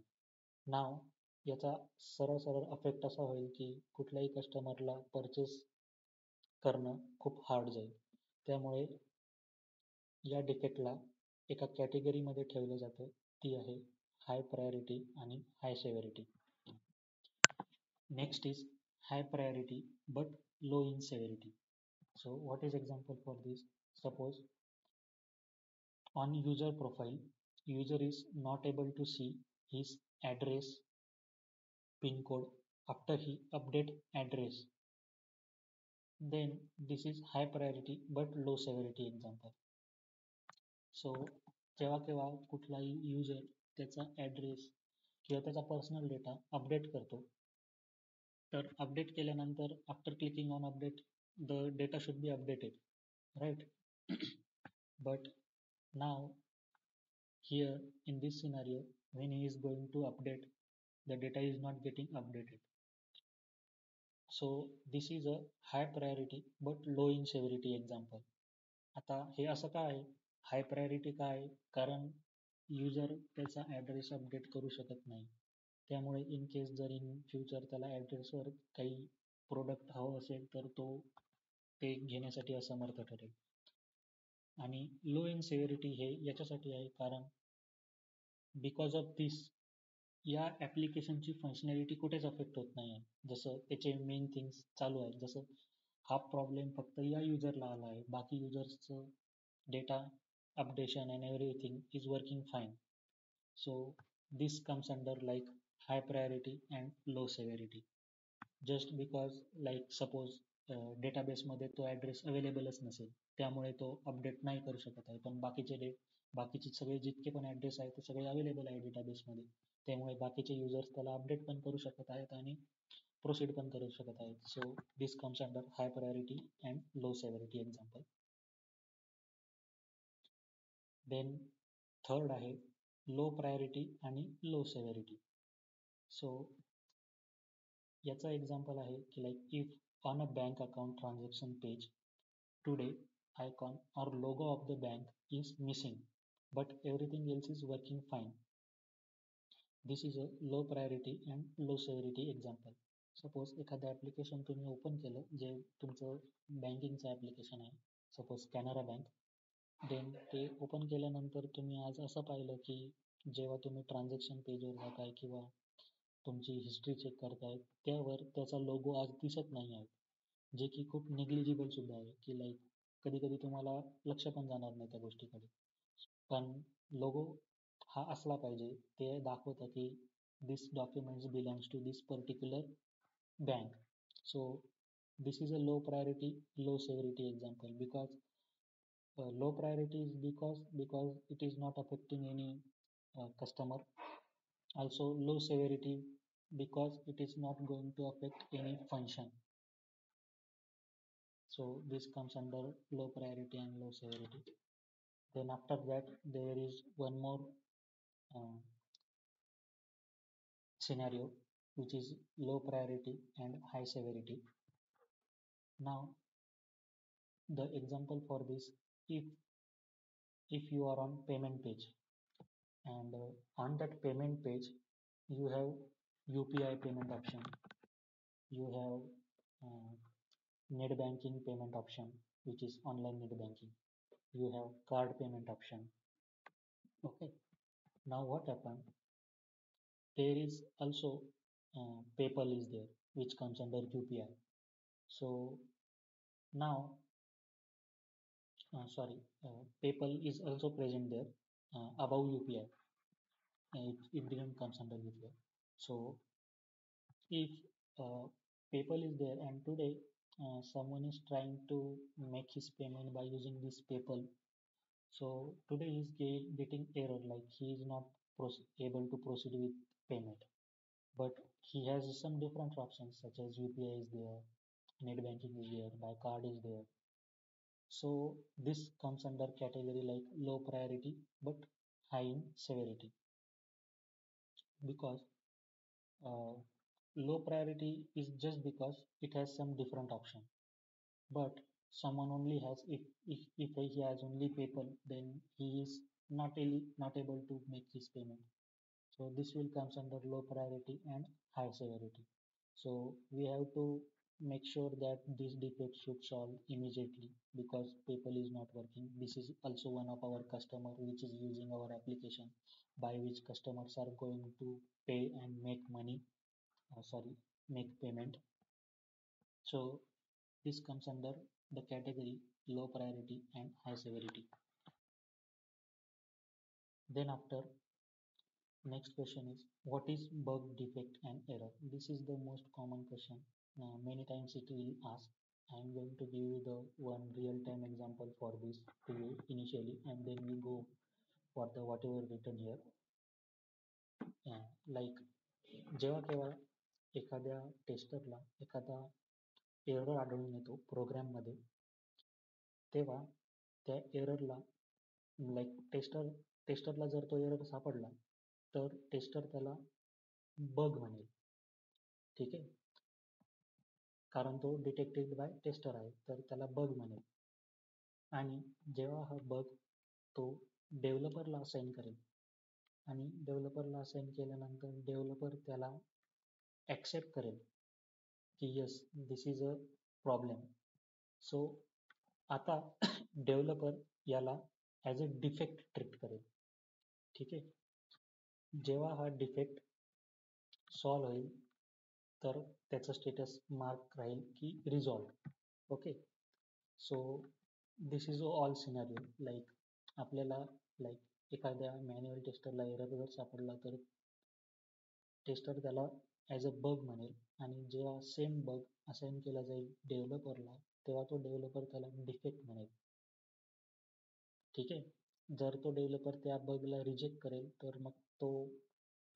नाव याचा सरळ सरळ अफेक्ट असा होईल की कुठल्याही कस्टमरला परचेस करणं खूप हार्ड जाईल. त्यामुळे या डिफेक्टला एका कॅटेगरीमध्ये ठेवलं जातं, ती आहे हाय प्रायोरिटी आणि high severity. Next is high priority but low in severity. So what is example for this? Suppose on user profile, user is not able to see his address, pin code after he update address. Then this is high priority but low severity example. So जेव्हा केव्हा कुठलाही user त्याचा address किंवा त्याचा personal data update करतो, तर update केल्यानंतर after clicking on update the data should be updated, right? But now here in this scenario when he is going to update, the data is not getting updated. So this is a high priority but low in severity example. आता हे असं का आहे, high priority का आहे? कारण user त्याचा address update करू शकत नाही. त्यामुळे इन केस जर इन फ्युचर त्याला ॲड्रेसवर काही प्रोडक्ट हवं असेल तर तो ते घेण्यासाठी असमर्थ ठरेल. आणि लो इन सेव्हिरिटी हे याच्यासाठी आहे कारण बिकॉज ऑफ दिस या ॲप्लिकेशनची फंक्शनॅलिटी कुठेच अफेक्ट होत नाही आहे. जसं त्याचे मेन थिंग्स चालू आहेत, जसं हा प्रॉब्लेम फक्त या युजरला आला आहे, बाकी युजर्सचं data updation and everything is working fine. So this comes under like high priority and low severity. Just because like suppose डेटाबेसमध्ये तो ॲड्रेस अवेलेबलच नसेल त्यामुळे तो अपडेट नाही करू शकत आहे, पण बाकीचे सगळे जितके पण ॲड्रेस आहेत ते सगळे अवेलेबल आहे डेटाबेसमध्ये, त्यामुळे बाकीचे युजर्स त्याला अपडेट पण करू शकत आहेत आणि प्रोसीड पण करू शकत आहेत. So this comes under high priority and low severity example. Then third आहे लो प्रायोरिटी आणि लो सेव्हिरिटी. सो याचा एक्झाम्पल आहे की like if on a bank account transaction page today icon or logo of the bank is missing but everything else is working fine. This is a low priority and low severity example. Suppose एखादं application तुम्ही open केलं जे तुमचं बँकिंगचं application आहे, suppose Canara bank. Then ते open केल्यानंतर तुम्ही आज असं पाहिलं की जेव्हा तुम्ही ट्रान्झॅक्शन पेजवर जाताय किंवा तुमची हिस्ट्री चेक करताय त्यावर त्याचा लोगो आज दिसत नाही आहे, जे की खूप निग्लिजिबल सुद्धा आहे की लाईक कधी कधी तुम्हाला लक्ष पण जाणार नाही त्या गोष्टीकडे. पण लोगो हा असला पाहिजे, ते दाखवतं की this documents belongs to this particular bank. So this is a low priority low severity example. Because low priority is because it is not affecting any customer. Also low severity because it is not going to affect any function. So this comes under low priority and low severity. Then after that there is one more scenario which is low priority and high severity. Now the example for this, if if you are on payment page, and on that payment page you have UPI payment option, you have net banking payment option, which is online net banking, you have card payment option. Okay, now what happened, there is also PayPal is there, which comes under UPI. So now, PayPal is also present there above UPI. It didn't comes under UPI. So if PayPal is there, and today someone is trying to make his payment by using this PayPal, so today he is getting error, like he is not able to proceed with payment. But he has some different options such as UPI is there, net banking is there, by card is there. So this comes under category like low priority but high in severity, because uh, low priority is just because it has some different option. But someone only has, if he has only PayPal, then he is not able to make his payment. So this will comes under low priority and high severity. So we have to make sure that this defect should solve immediately, because PayPal is not working. This is also one of our customer which is using our application, by which customers are going to pay and make money, make payment. So this comes under the category low priority and high severity. Then after, next question is, what is bug, defect and error? This is the most common question. Many times it will ask. I am going to give you the one real-time example for this to you initially, and then we go for the whatever written here. Like जेव्हा केव्हा एखाद्या टेस्टरला एखादा error आढळून येतो प्रोग्राममध्ये, तेव्हा त्या एररला like टेस्टरला जर तो एरर सापडला तर टेस्टर त्याला बग म्हणेल. ठीक आहे, कारण तो डिटेक्टेड बाय टेस्टर आहे, तर त्याला बग म्हणेल. आणि जेव्हा हा बग तो डेव्हलपरला असाइन करेल, आणि डेव्हलपरला असाइन केल्यानंतर डेव्हलपर त्याला ॲक्सेप्ट करेल की yes this is a problem. So आता डेव्हलपर याला ॲज अ डिफेक्ट ट्रीट करेल. ठीक आहे, जेव्हा हा डिफेक्ट सॉल्व होईल तर त्याचं स्टेटस मार्क राहील की resolve. Okay, so this is all scenario. Like आपल्याला लाईक एखाद्या मॅन्युअल टेस्टरला एरर जर सापडला तर टेस्टर त्याला ॲज अ बग म्हणेल, आणि जेव्हा सेम बग असाइन केला जाईल डेव्हलपरला तेव्हा तो डेव्हलपर त्याला डिफेक्ट म्हणेल. ठीक आहे, जर तो डेव्हलपर त्या बगला रिजेक्ट करेल तर मग तो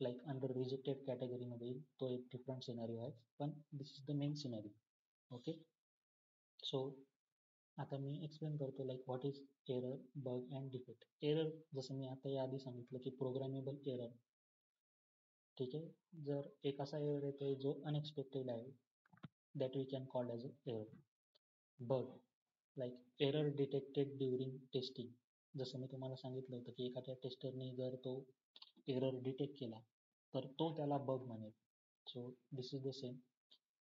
लाईक अंडर रिजेक्टेड कॅटेगरीमध्ये येईल. तो एक डिफरंट सिनारिओ आहे, पण this is the main scenario. Okay, so आता मी एक्सप्लेन करतो like what is error, bug and defect. Error जसं मी आता याआधी सांगितलं की प्रोग्रामेबल एरर. ठीक आहे, जर एक असा एरर येतोय जो अनएक्सपेक्टेड आहे, that we can call as a error. Bug like error detected during testing. जसं मी तुम्हाला सांगितलं होतं की एखाद्या टेस्टरने जर तो एरर डिटेक्ट केला तर तो त्याला बग म्हणेल. So this is the same.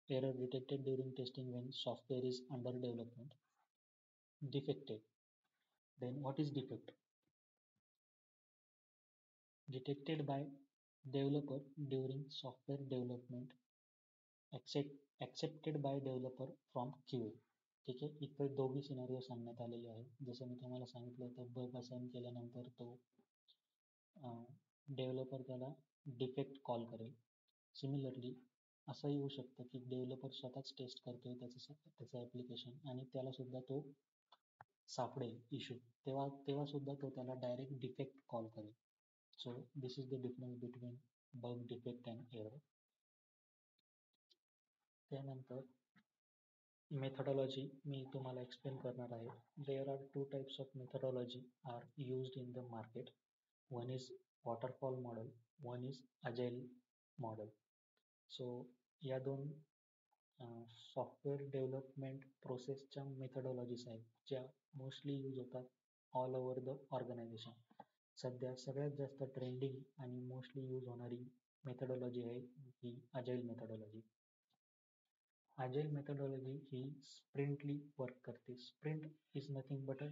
Error detected during testing when software is under development. Defected. Then what is defect? Detected by developer during software development. Accepted by developer from QA. ठीक आहे, इथं दोघी scenario सांगण्यात आलेले आहे. जसं मी तुम्हाला सांगितलं होतं, बग असाइन केल्यानंतर तो डेव्हलपर त्याला डिफेक्ट कॉल करेल. सिमिलरली असंही होऊ शकतं की डेव्हलपर स्वतःच टेस्ट करतोय त्याचं ॲप्लिकेशन, आणि त्याला सुद्धा तो सापडेल इश्यू, तेव्हा सुद्धा तो त्याला डायरेक्ट डिफेक्ट कॉल करेल. So this is the difference between bug, defect and error. त्यानंतर मेथडॉलॉजी मी तुम्हाला एक्सप्लेन करणार आहे. There are two types of methodology are used in the market. One is waterfall model, one is agile model. So या दोन software development प्रोसेसच्या methodologies आहेत ज्या मोस्टली यूज होतात ऑल ओव्हर द ऑर्गनायझेशन. सध्या सगळ्यात जास्त ट्रेंडिंग आणि मोस्टली यूज होणारी मेथडॉलॉजी आहे ही अजाईल मेथडॉलॉजी. अजाईल मेथडॉलॉजी ही स्प्रिंटली वर्क करते. Sprint is nothing but a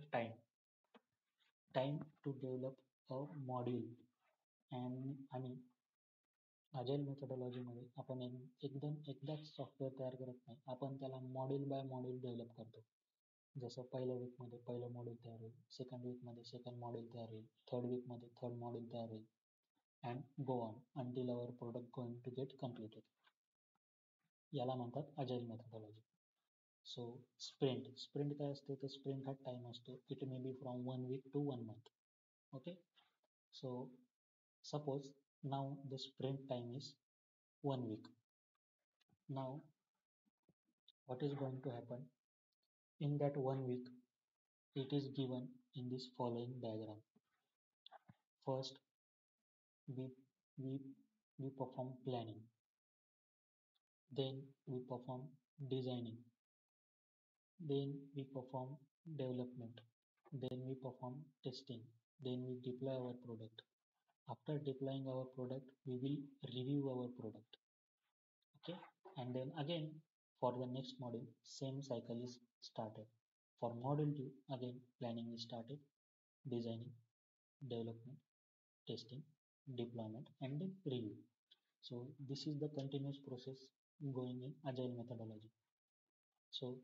time to develop a module. आणि अजाईल मेथडॉलॉजीमध्ये आपण एकदाच सॉफ्टवेअर तयार करत नाही, आपण त्याला मॉड्यूल बाय मॉड्यूल डेव्हलप करतो. जसं पहिल्या वीकमध्ये पहिलं मॉड्यूल तयार होईल, सेकंड वीकमध्ये सेकंड मॉड्यूल तयार होईल, थर्ड वीकमध्ये थर्ड मॉड्यूल तयार होईल, and go on until our product going to get completed. याला म्हणतात अजाईल मेथडॉलॉजी. सो स्प्रिंट काय असते तर स्प्रिंट हा टाइम असतो. It may be from 1 week to 1 month. Okay, so suppose now the sprint time is 1 week. Now what is going to happen in that 1 week? It is given in this following diagram. First we we we perform planning, then we perform designing, then we perform development, then we perform testing, then we deploy our product. After deploying our product, we will review our product. Okay, and then again for the next module same cycle is started. For module 2 again planning is started, designing, development, testing, deployment, and then review. So this is the continuous process going in agile methodology. So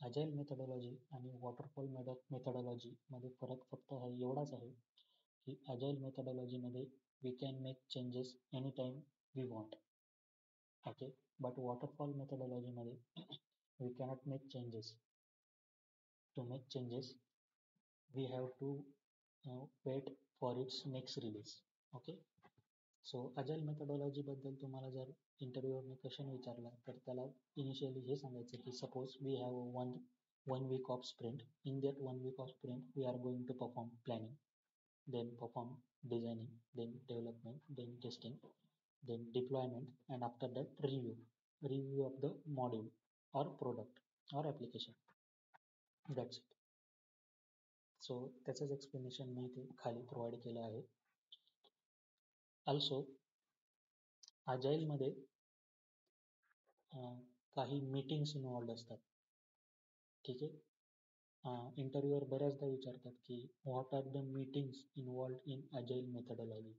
agile methodology आणि waterfall methodology मध्ये फरक फक्त हा एवढाच आहे की agile methodology मध्ये we can make changes anytime we want. Okay, but waterfall methodology मध्ये we cannot make changes. To make changes we have to wait for its next release. Okay, so agile methodology बद्दल तुम्हाला जर इंटरव्ह्यूवरने question विचारला तर त्याला initially हे सांगायचं की suppose we have one week of sprint. In that 1 week of sprint we are going to perform planning, then perform designing, then development, then testing, then deployment, and after that review of the module or product or application. That's it. So त्याचंच explanation मी इथे खाली provide केलं आहे. Also अजाईलमध्ये काही meetings involved असतात. ठीक आहे, interviewer बऱ्याचदा विचारतात की what are the meetings involved in agile methodology.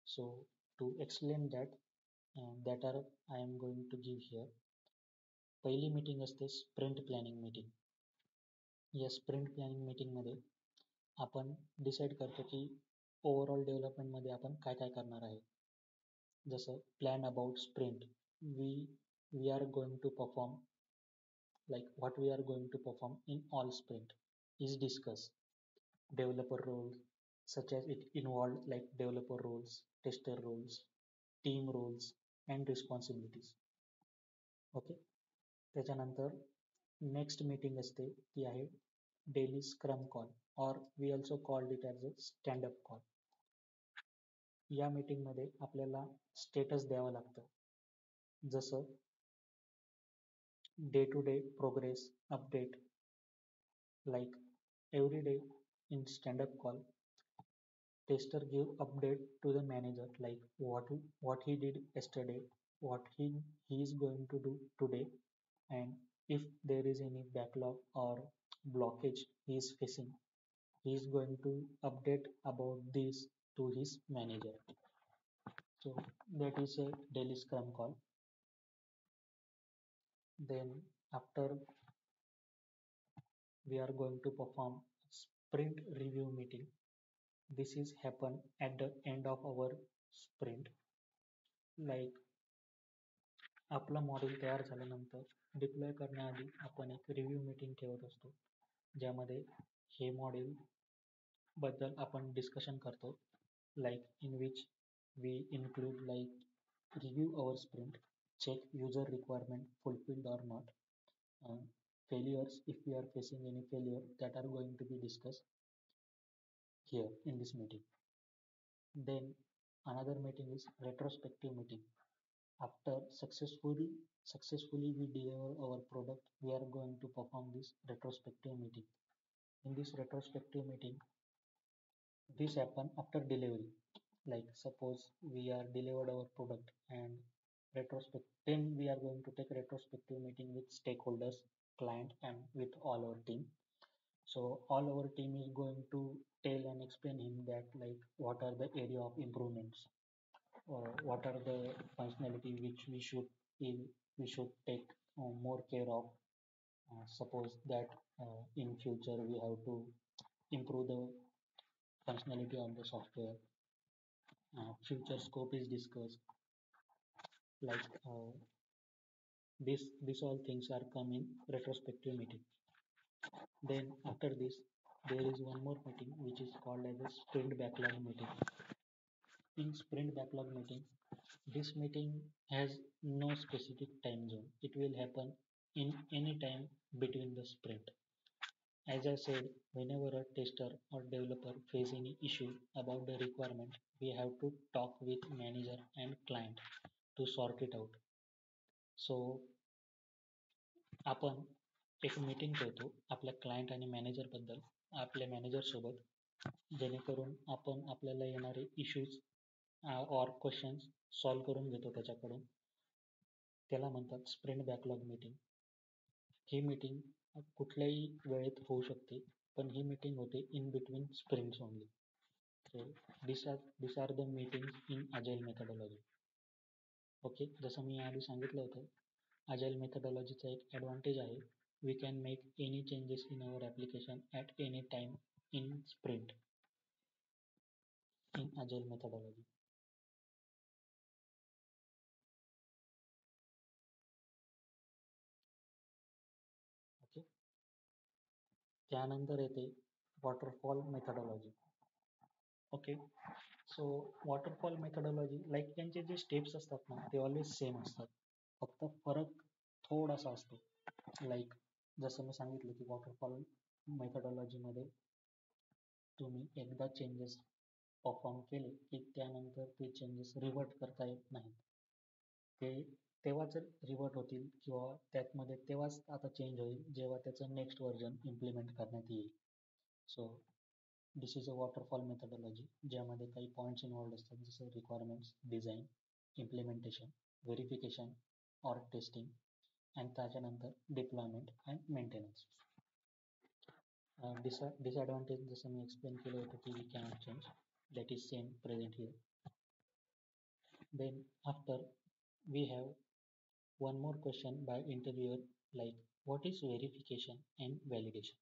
So to explain that are I am going to give here. पहिली मीटिंग असते स्प्रिंट प्लॅनिंग मीटिंग. या स्प्रिंट प्लॅनिंग मीटिंगमध्ये आपण डिसाईड करतो की ओव्हरऑल डेव्हलपमेंटमध्ये आपण काय काय करणार आहे. जसं plan about sprint, we are going to perform like what we are going to perform in all sprint is discussed. Developer roles such as it involved like developer roles, tester roles, team roles and responsibilities. Okay, त्याच्यानंतर next meeting असते ती आहे daily scrum call और we also called it as a standup call. या मीटिंगमध्ये आपल्याला status द्यावं लागतं. जसं day to day progress update. Like every day in stand-up call, tester give update to the manager like what he did yesterday, what he is going to do today, and if there is any backlog or blockage he is facing, he is going to update about this to his manager. So that is a daily scrum call. Then after we are going to perform sprint review meeting. This is happen at the end of our sprint. Like आपला module तयार झाल्यानंतर deploy करण्याआधी आपण एक review meeting ठेवत असतो, ज्यामध्ये हे मॉड्यूल बद्दल आपण डिस्कशन करतो. Like in which we include like review our sprint, check user requirement fulfilled or not, failures if we are facing any failure that are going to be discussed here in this meeting. Then another meeting is retrospective meeting. After successfully we deliver our product, we are going to perform this retrospective meeting. In this retrospective meeting, this happen after delivery. Like suppose we are delivered our product and then we are going to take retrospective meeting with stakeholders, client and with all our team. So all our team is going to tell and explain him that like what are the area of improvements or what are the functionality which we should take more care of. Suppose that in future we have to improve the functionality of the software. Future scope is discussed. Like this all things are come in retrospective meeting. Then after this, there is one more meeting which is called as a sprint backlog meeting. In sprint backlog meeting, this meeting has no specific time zone. It will happen in any time between the sprint. As I said, whenever a tester or developer face any issue about the requirement, we have to talk with manager and client to sort it out. So आपण एक meeting ठेवतो आपल्या client आणि manager बद्दल, आपल्या manager सोबत, जेणेकरून आपण आपल्याला येणारे इश्यूज और क्वेश्चन्स सॉल्व करून घेतो त्याच्याकडून. त्याला म्हणतात स्प्रिंट बॅकलॉग मीटिंग. ही मीटिंग कुठल्याही वेळेत होऊ शकते, पण ही मीटिंग होते in between sprints only. So this are the meetings in agile methodology. Okay, जसं मी आधी सांगितलं होतं, अजाईल मेथडॉलॉजीचा एक ॲडव्हान्टेज आहे, we can make any changes in our application at any time in sprint in agile methodology. Okay, त्यानंतर येते waterfall methodology. Okay, so waterfall methodology like त्यांचे जे स्टेप्स असतात ना ते ऑलवेज सेम असतात, फक्त फरक थोडासा असतो. लाईक जसं मी सांगितलं की वॉटरफॉल मेथडॉलॉजीमध्ये तुम्ही एकदा चेंजेस परफॉर्म केले की त्यानंतर ते चेंजेस रिव्हर्ट करता येत नाहीत. ते तेव्हाच रिव्हर्ट होतील किंवा त्यातमध्ये तेव्हाच आता चेंज होईल जेव्हा त्याचं नेक्स्ट व्हर्जन इम्प्लिमेंट करण्यात येईल. So this is a waterfall methodology, ज्यामध्ये काही पॉईंट्स इन्व्हॉल्ड असतात, जसं रिक्वायरमेंट्स, डिझाईन, इम्प्लिमेंटेशन, व्हेरिफिकेशन और टेस्टिंग आणि त्याच्यानंतर डिप्लॉयमेंट अँड मेंटेनन्स. डिसॲडव्हान्टेज जसं मी एक्सप्लेन केलं होतं की we cannot change, that is same present here. Then after we have one more question by interviewer, like what is verification and validation.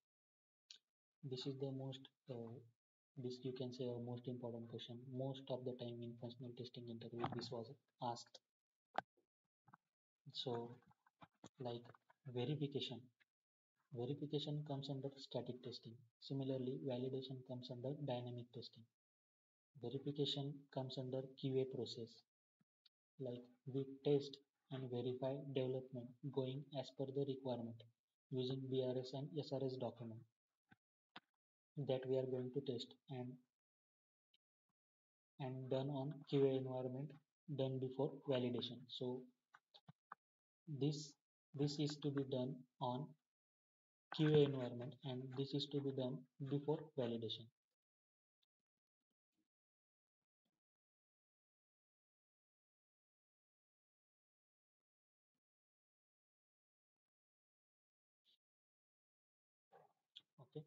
This is the most this you can say a most important question. Most of the time in functional testing interview this was asked. So like verification comes under static testing. Similarly validation comes under dynamic testing. Verification comes under QA process, like we test and verify development going as per the requirement using BRS and SRS document that we are going to test and done on QA environment done before validation. So this is to be done on QA environment and this is to be done before validation. Okay,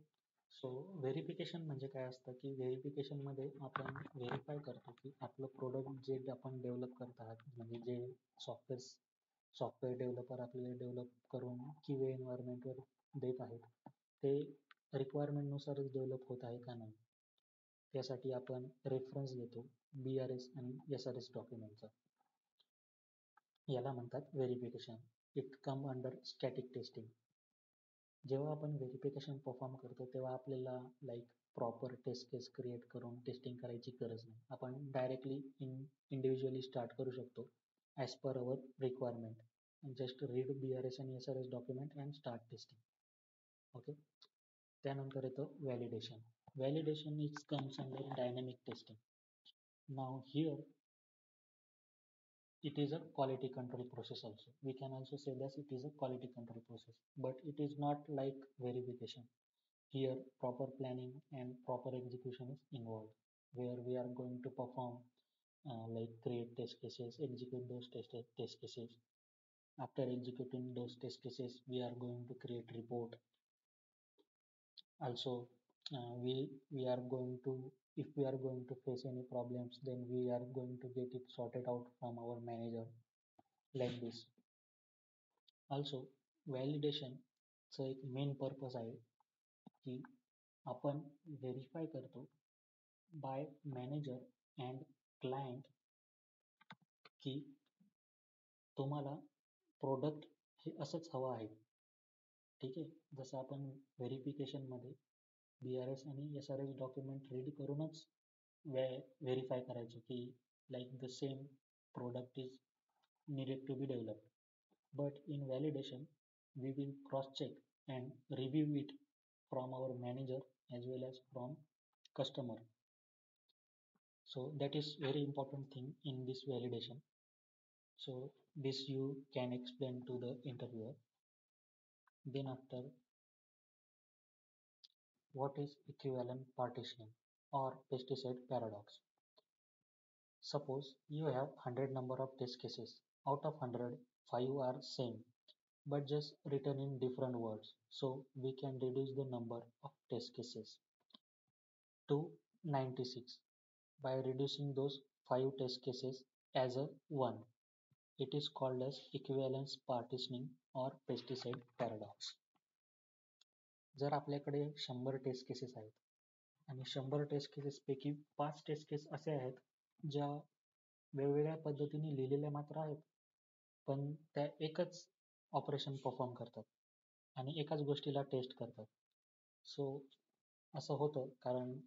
so verification म्हणजे काय असतं की व्हेरिफिकेशनमध्ये आपण verify करतो की आपलं product जे आपण डेव्हलप करत आहात, म्हणजे जे सॉफ्टवेअर डेव्हलपर आपल्याला डेव्हलप करून QA एन्व्हायरमेंटवर देत आहेत, ते रिक्वायरमेंटनुसारच डेव्हलप होत आहे का नाही. त्यासाठी आपण रेफरन्स घेतो BRS आणि SRS डॉक्युमेंटचा. याला म्हणतात verification. It come under static testing. जेव्हा आपण व्हेरिफिकेशन परफॉर्म करतो तेव्हा आपल्याला लाईक प्रॉपर टेस्ट केस क्रिएट करून टेस्टिंग करायची गरज नाही. आपण डायरेक्टली इंडिव्हिज्युअली स्टार्ट करू शकतो as per our requirement. Just read BRS आणि SRS document and start testing. Okay, त्यानंतर येतं validation. Validation is comes under dynamic testing. Now here it is a quality control process also. We can also say that it is a quality control process, but it is not like verification. Here, proper planning and proper execution is involved, where we are going to perform like create test cases, execute those test cases. After executing those test cases, we are going to create report. Also, we are going to, if we are going to face any problems, then we are going to get it sorted out from our manager, like this. Also, validation चा एक main purpose आहे की आपण verify करतो bye manager and client की तुम्हाला product हे असंच हवं आहे. ठीक आहे. जसं आपण व्हेरिफिकेशनमध्ये BRS आणि SRS डॉक्युमेंट रेडी करूनच व्हेरीफाय करायचो की like the same product is needed to be developed. But in validation, we will cross-check and review it from our manager as well as from customer. So that is very important thing in this validation. So this you can explain to the interviewer. Then after, what is equivalent partitioning or pesticide paradox? Suppose you have 100 number of test cases. Out of 100, 5 are same but just written in different words. So we can reduce the number of test cases to 96 by reducing those 5 test cases as a 1. It is called as equivalence partitioning or pesticide paradox. जर आपल्याकडे 100 taste cases आहेत आणि 100 taste cases पैकी 5 taste केस असे आहेत ज्या वेगवेगळ्या पद्धतीने लिहिलेल्या मात्र आहेत, पण त्या एकच ऑपरेशन परफॉर्म करतात आणि एकाच गोष्टीला टेस्ट करतात. सो असं होतं कारण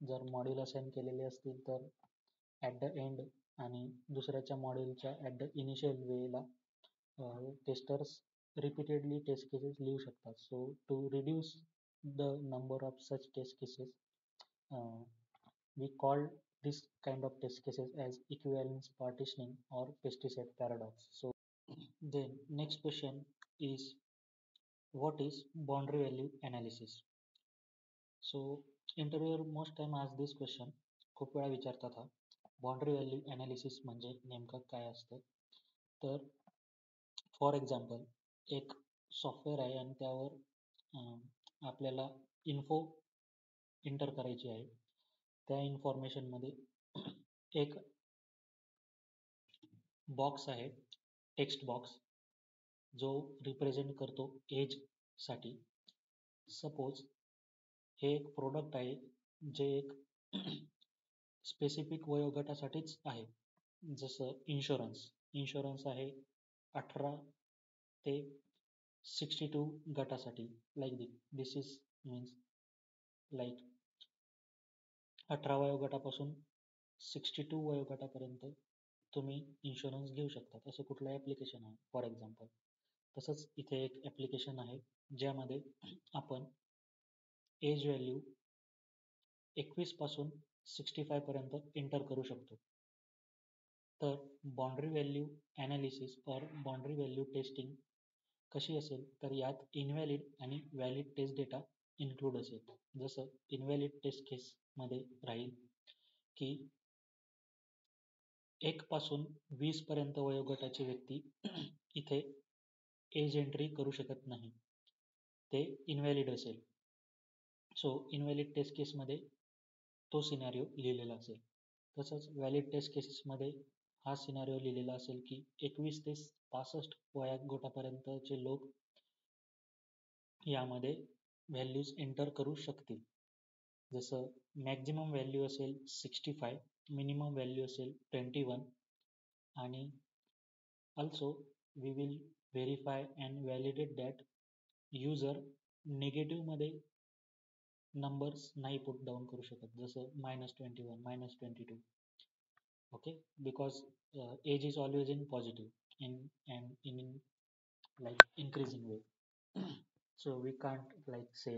जर मॉड्यूल असाइन केलेले असतील तर ॲट द एंड आणि दुसऱ्याच्या मॉड्यूलच्या ॲट द इनिशियल वेळेला टेस्टर्स रिपीटेडली टेस्ट केसेस लिहू शकतात. So to reduce the number of such test cases, we call this kind of test cases as equivalence partitioning or pesticide paradox. So then next question is, what is boundary value analysis? So interviewer most time ask this question, खूप वेळा विचारतात हा, boundary value analysis म्हणजे नेमकं काय असतं. तर for example एक सॉफ्टवेअर आहे आणि त्यावर आपल्याला इन्फो एंटर करायची आहे. त्या इन्फॉर्मेशनमध्ये एक बॉक्स आहे, टेक्स्ट बॉक्स, जो रिप्रेझेंट करतो एजसाठी. सपोज हे एक प्रोडक्ट आहे जे एक स्पेसिफिक वयोगटासाठीच आहे. जसं इन्शुरन्स आहे 18 ते 62 गटासाठी. Like this is means like 18 वयोगटापासून 62 वयोगटापर्यंत तुम्ही इन्शुरन्स घेऊ शकता. असं कुठलं ॲप्लिकेशन आहे फॉर एक्झाम्पल. तसंच इथे एक ॲप्लिकेशन आहे ज्यामध्ये आपण एज व्हॅल्यू 21 पासून 65 पर्यंत एंटर करू शकतो. तर boundary value analysis or boundary value testing कशी असेल, तर यात इनव्हॅलिड आणि व्हॅलिड टेस्ट डेटा इन्क्लूड असेल. जसं इनव्हॅलिड टेस्ट केसमध्ये राहील की 1 पासून 20 पर्यंत वयोगटाची व्यक्ती इथे एज एंट्री करू शकत नाही, ते इनव्हॅलिड असेल. सो इनव्हॅलिड टेस्ट केसमध्ये तो सिनारिओ लिहिलेला असेल. तसंच व्हॅलिड टेस्ट केसेसमध्ये हा सिनारिओ लिहिलेला असेल की 21 ते 65 वयोगटापर्यंतचे लोक यामध्ये व्हॅल्यूज एंटर करू शकतील. जसं मॅक्झिमम व्हॅल्यू असेल 65, मिनिमम व्हॅल्यू असेल 21 आणि also we will verify and validate that user निगेटिव्हमध्ये नंबर्स नाही पुट डाऊन करू शकत, जसं -21, -22. Okay, because age is always in positive in like increasing way. So we can't like say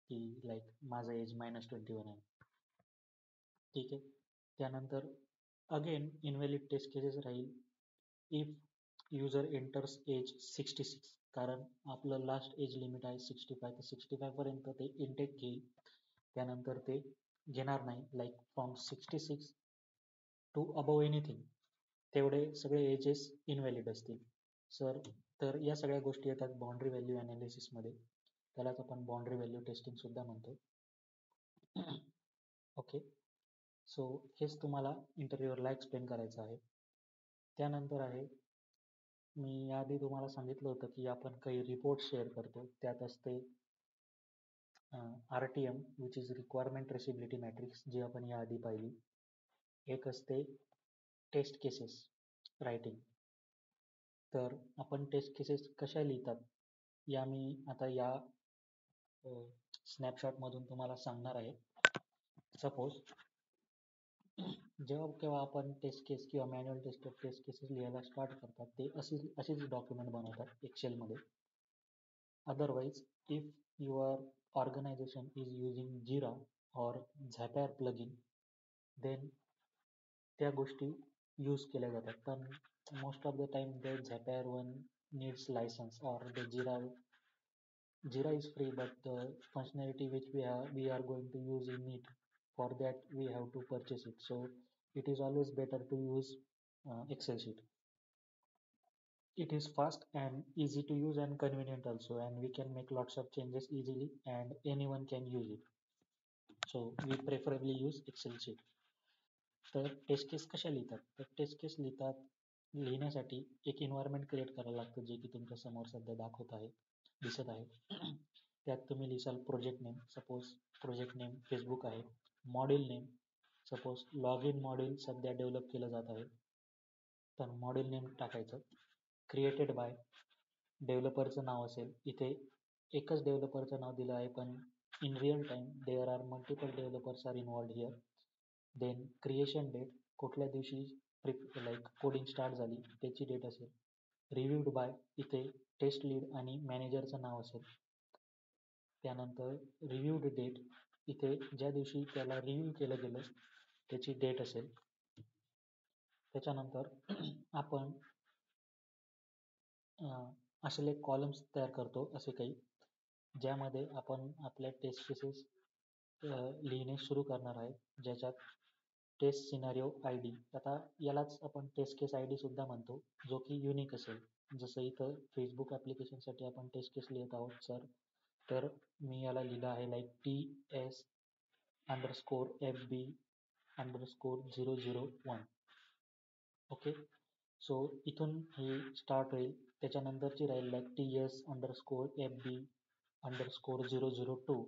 की like माझं एज -21 आहे. ठीक आहे. त्यानंतर अगेन इनव्हॅलिड टेस्ट केसेस राहील इफ युजर एंटर्स एज 66. कारण आपलं लास्ट एज लिमिट आहे 65, तर 65 पर्यंत ते इनटेक घेईल. त्यानंतर ते घेणार नाही. Like from 66 to above anything तेवढे सगळे एजेस इनव्हॅलिड असतील. तर या सगळ्या गोष्टी येतात बाउंड्री व्हॅल्यू मध्ये. त्यालाच आपण बाउंड्री व्हॅल्यू टेस्टिंग सुद्धा म्हणतो. ओके, सो हेच तुम्हाला इंटरव्ह्यूअरला एक्सप्लेन करायचं आहे. त्यानंतर आहे, मी याआधी तुम्हाला सांगितलं होतं की आपण काही रिपोर्ट शेअर करतो. त्यात असते RTM which is requirement traceability matrix, जी आपण याआधी पाहिली. एक असते टेस्ट केसेस रायटिंग. तर आपण टेस्ट केसेस कशा लिहितात या मी आता या स्नॅपशॉटमधून तुम्हाला सांगणार आहे. सपोज जेव्हा केव्हा आपण टेस्ट केस किंवा मॅन्युअल टेस्ट केसेस लिहायला स्टार्ट करतात, ते अशीच डॉक्युमेंट बनवतात एक्सेलमध्ये. Otherwise if your organization is using Jira और झॅपॅर प्लगइन, देन त्या गोष्टी यूज केल्या जातात. पण most of the time the Zephyr one needs licence और the Jira is free, but the functionality which we are going to use in it, for that we have to purchase it. So it is always better to use Excel sheet. It is fast and easy to use and convenient also, and we can make lots of changes easily and anyone can use it. So we preferably use Excel sheet. तर taste केस कशा लिहितात? तर taste केस लिहिण्यासाठी एक environment create करायला लागतं, जे की तुमच्या समोर सध्या दिसत आहे. त्यात तुम्ही लिहिसाल project name. Suppose project name Facebook आहे. Module name, suppose log in module सध्या डेव्हलप केलं जात आहे, तर मॉड्यूल नेम टाकायचं. क्रिएटेड बाय, डेव्हलपरचं नाव असेल. इथे एकच डेव्हलपरचं नाव दिलं आहे, पण in real time there are multiple developers are involved here. Then creation date, कुठल्या दिवशी लाईक कोडिंग स्टार्ट झाली त्याची डेट असेल. रिव्ह्यूड बाय, इथे टेस्ट लीड आणि मॅनेजरचं नाव असेल. त्यानंतर रिव्ह्यूड डेट, इथे ज्या दिवशी त्याला रिव्ह्यू केलं गेलं त्याची डेट असेल. त्याच्यानंतर आपण असले कॉलम्स तयार करतो, असे काही, ज्यामध्ये आपण आपल्या टेस्ट केसेस लिहिणे सुरू करणार आहे, ज्याच्यात टेस्ट सिनारिओ ID, आता यालाच आपण टेस्ट केस ID सुद्धा म्हणतो, जो की युनिक असेल. जसं इथं फेसबुक ॲप्लिकेशनसाठी आपण टेस्ट केस लिहित आहोत सर, तर मी याला लिहिलं आहे लाईक TS_FB_001. ओके, सो इथून ही स्टार्ट होईल. त्याच्यानंतरची राहील like TS_FB_002,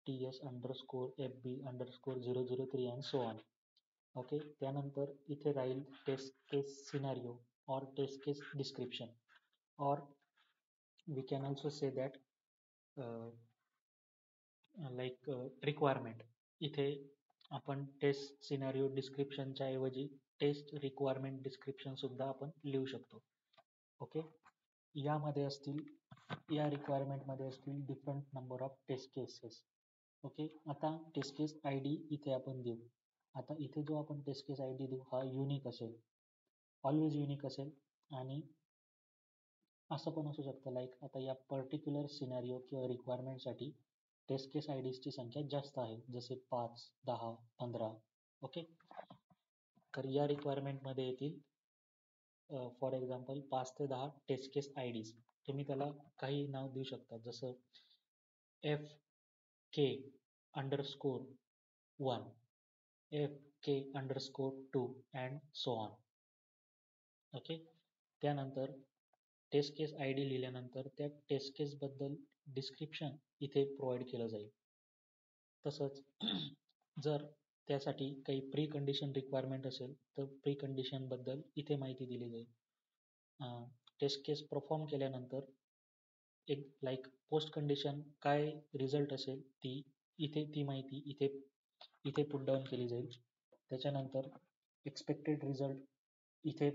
TS_FB_003 and so on. Okay, त्यानंतर इथे राहील टेस्ट केस सिनारिओ और टेस्ट केस डिस्क्रिप्शन, और we can also say that like requirement. इथे आपण टेस्ट सिनारिओ डिस्क्रिप्शनच्या ऐवजी टेस्ट रिक्वायरमेंट डिस्क्रिप्शन सुद्धा आपण लिहू शकतो. ओके, या रिक्वायरमेंटमध्ये असतील different number of test cases. Okay, आता टेस्ट केस ID इथे आपण देऊ. आता इथे जो आपण टेस्ट केस ID देऊ हा युनिक असेल, ऑलवेज युनिक असेल. आणि असं पण असू शकतं लाईक आता या पर्टिक्युलर सिनारिओ किंवा रिक्वायरमेंटसाठी टेस्ट केस IDची संख्या जास्त आहे, जसे 5, 10, 15. ओके, तर या रिक्वायरमेंटमध्ये येतील फॉर एक्झाम्पल 5 ते 10 टेस्ट केस IDs. तुम्ही त्याला काही नाव देऊ शकता, जसं FK_1, FK_2 and so on. Okay, त्यानंतर टेस्ट केस ID लिहिल्यानंतर त्या टेस्ट केसबद्दल डिस्क्रिप्शन इथे प्रोव्हाइड केलं जाईल. तसंच जर त्यासाठी काही प्री कंडिशन रिक्वायरमेंट असेल तर प्री कंडिशनबद्दल इथे माहिती दिली जाईल. टेस्ट केस परफॉर्म केल्यानंतर एक लाईक पोस्ट कंडिशन काय रिझल्ट असेल ती माहिती इथे पुट डाऊन केली जाईल. त्याच्यानंतर एक्सपेक्टेड रिझल्ट इथे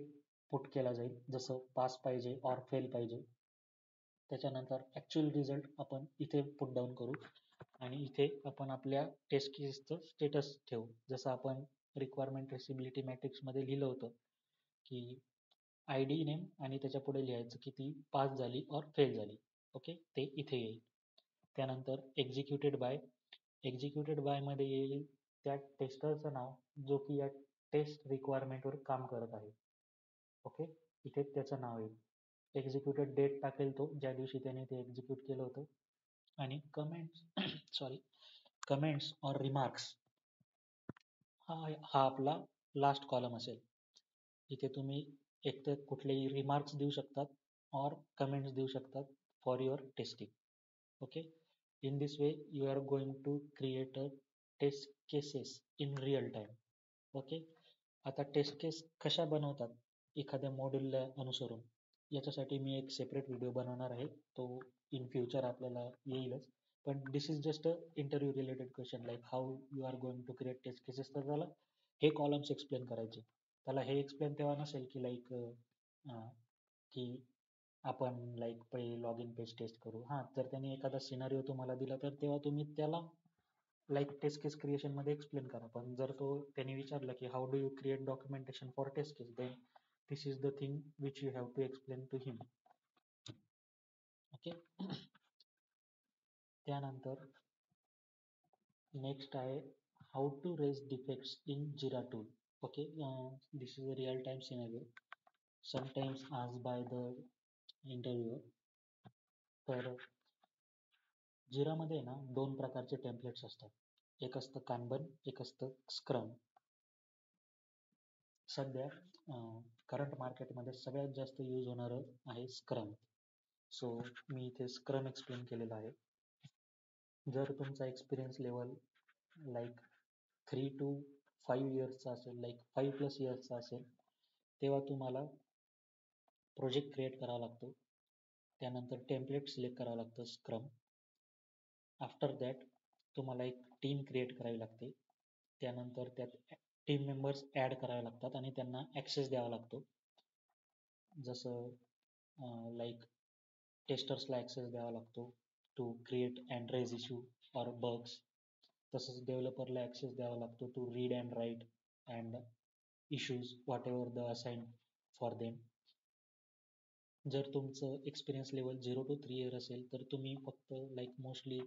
पुट केला जाईल, जसं पास पाहिजे और फेल पाहिजे. त्याच्यानंतर ॲक्च्युअल रिझल्ट आपण इथे पुट डाऊन करू आणि इथे आपण आपल्या टेस्ट केसचं स्टेटस ठेवू. जसं आपण रिक्वायरमेंट ट्रेसिबिलिटी मॅट्रिक्समध्ये लिहिलं होतं की आय डी नेम आणि त्याच्या पुढे लिहायचं की ती पास झाली और फेल झाली. ओके, ते इथे येईल. त्यानंतर एक्झिक्युटेड बाय मध्ये येईल त्या टेस्टरचं नाव जो की या टेस्ट रिक्वायरमेंटवर काम करत आहे. ओके, इथे त्याचं नाव येईल. एक्झिक्युटेड डेट टाकेल तो ज्या दिवशी त्याने ते एक्झिक्यूट केलं होतं. आणि कमेंट्स सॉरी कमेंट्स और रिमार्क्स हा आपला लास्ट कॉलम असेल. इथे तुम्ही एकतर कुठलेही रिमार्क्स देऊ शकतात और कमेंट्स देऊ शकतात for your testing. Okay, in this way you are going to create a test cases in real time. Okay, आता टेस्ट केस कशा बनवतात एखाद्या मॉड्यूलला अनुसरून याच्यासाठी मी एक सेपरेट व्हिडिओ बनवणार आहे. तो इन फ्युचर आपल्याला येईलच. पण this is just a interview related question like how you are going to create test cases. तर त्याला हे कॉलम्स एक्सप्लेन करायचे. त्याला हे एक्सप्लेन तेव्हा नसेल की लाईक की आपण लाईक पहिले लॉग इन पेज टेस्ट करू. हां, जर त्यांनी एखादा सिनारिओ तुम्हाला दिला तर तेव्हा तुम्ही त्याला लाईक टेस्ट केस क्रिएशन मध्ये एक्सप्लेन करा. पण जर तो त्यांनी विचारलं की how do you create documentation for test case, then this is the thing which you have to explain to him. Okay, त्यानंतर नेक्स्ट आहे how to raise defects in Jira tool. Okay, this is a real time scenario sometimes asked by the interviewer. तर जिरामध्ये ना 2 प्रकारचे templates असतात. एक असतं कानबन, एक असतं स्क्रम. सध्या करंट मार्केटमध्ये सगळ्यात जास्त यूज होणारं आहे स्क्रम. सो मी इथे स्क्रम एक्सप्लेन केलेला आहे. जर तुमचा एक्सपिरियन्स लेवल लाईक 3 to 5 इयर्सचा असेल, लाईक 5+ इयर्सचा असेल, तेव्हा तुम्हाला प्रोजेक्ट क्रिएट करावा लागतो. त्यानंतर टेम्पलेट सिलेक्ट करावं लागतं स्क्रम. आफ्टर दॅट तुम्हाला एक टीम क्रिएट करावी लागते. त्यानंतर त्यात टीम मेंबर्स ॲड करावे लागतात आणि त्यांना ॲक्सेस द्यावा लागतो. जसं लाईक टेस्टर्सला ॲक्सेस द्यावा लागतो to create and raise issue or bugs. तसंच डेव्हलपरला ॲक्सेस द्यावा लागतो to read and write and issues what the assign for them. जर तुमचं एक्सपिरियन्स लेवल 0 to 3 इयर असेल तर तुम्ही फक्त like mostly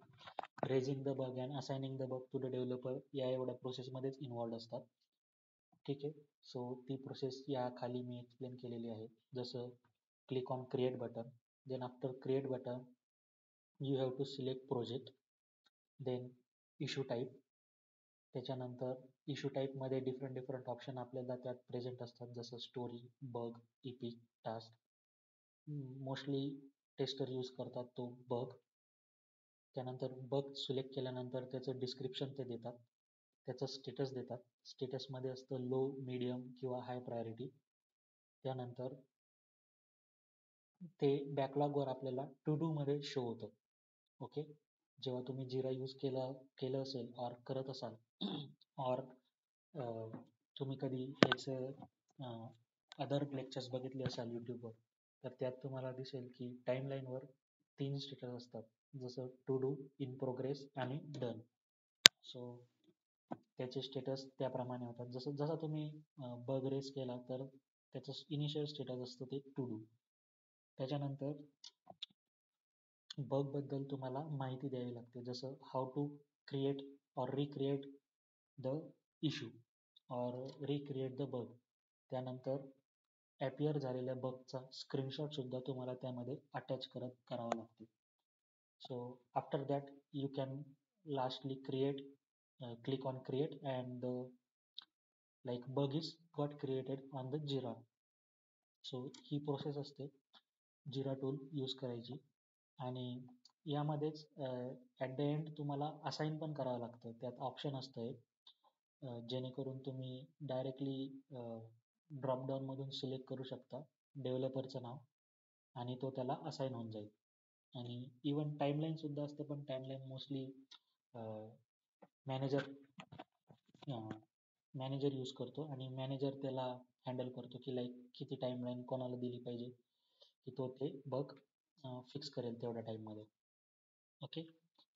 raising the bug and assigning the bug to the developer या एवढ्या प्रोसेसमध्येच इन्वॉल्ड असतात. ठीक आहे, सो ती प्रोसेस या खाली मी एक्सप्लेन केलेली आहे. जसं click on create button, then after create button you have to select project, then issue type. त्याच्यानंतर इश्यू टाईपमध्ये डिफरंट ऑप्शन आपल्याला त्यात प्रेझेंट असतात. जसं story, bug, epic, task. Mostly tester use करतात तो बग. त्यानंतर बग सिलेक्ट केल्यानंतर त्याचं डिस्क्रिप्शन ते देतात, त्याचं स्टेटस देतात. स्टेटसमध्ये असतं लो, मीडियम किंवा हाय प्रायोरिटी. त्यानंतर ते बॅकलॉगवर आपल्याला टू डूमध्ये शो होतं. ओके, जेव्हा तुम्ही जिरा यूज केलं असेल और करत असाल और तुम्ही कधी ह्याचं अदर लेक्चर्स बघितले असाल यूट्यूबवर, तर त्यात तुम्हाला दिसेल की टाईमलाईनवर 3 स्टेटस असतात. जसं टू डू, इन प्रोग्रेस आणि डन. सो त्याचे स्टेटस त्याप्रमाणे होतात. जसा तुम्ही बग रेस केला तर त्याचं इनिशियल स्टेटस असतं ते टू डू. त्याच्यानंतर बगबद्दल तुम्हाला माहिती द्यावी लागते. जसं हाऊ टू क्रिएट और रिक्रिएट द इश्यू और रिक्रिएट द बग. त्यानंतर ॲपियर झालेल्या बगचा स्क्रीनशॉटसुद्धा तुम्हाला त्यामध्ये अटॅच करावा लागतो. So after that you can lastly click on create and like bug is got created on the jeera. So he process असते जिरा tool use करायची. आणि यामध्येच ॲट द एंड तुम्हाला असाइन पण करावं लागतं. त्यात ऑप्शन असतं एक जेणेकरून तुम्ही डायरेक्टली ड्रॉपडाऊनमधून सिलेक्ट करू शकता डेव्हलपरचं नाव आणि तो त्याला असाइन होऊन जाईल. आणि इवन टाईमलाईनसुद्धा असते, पण टाईमलाईन मोस्टली मॅनेजर यूज करतो आणि मॅनेजर त्याला हँडल करतो की लाईक किती टाईमलाईन कोणाला दिली पाहिजे की तो ते बग फिक्स करेल तेवढ्या टाईममध्ये. Okay,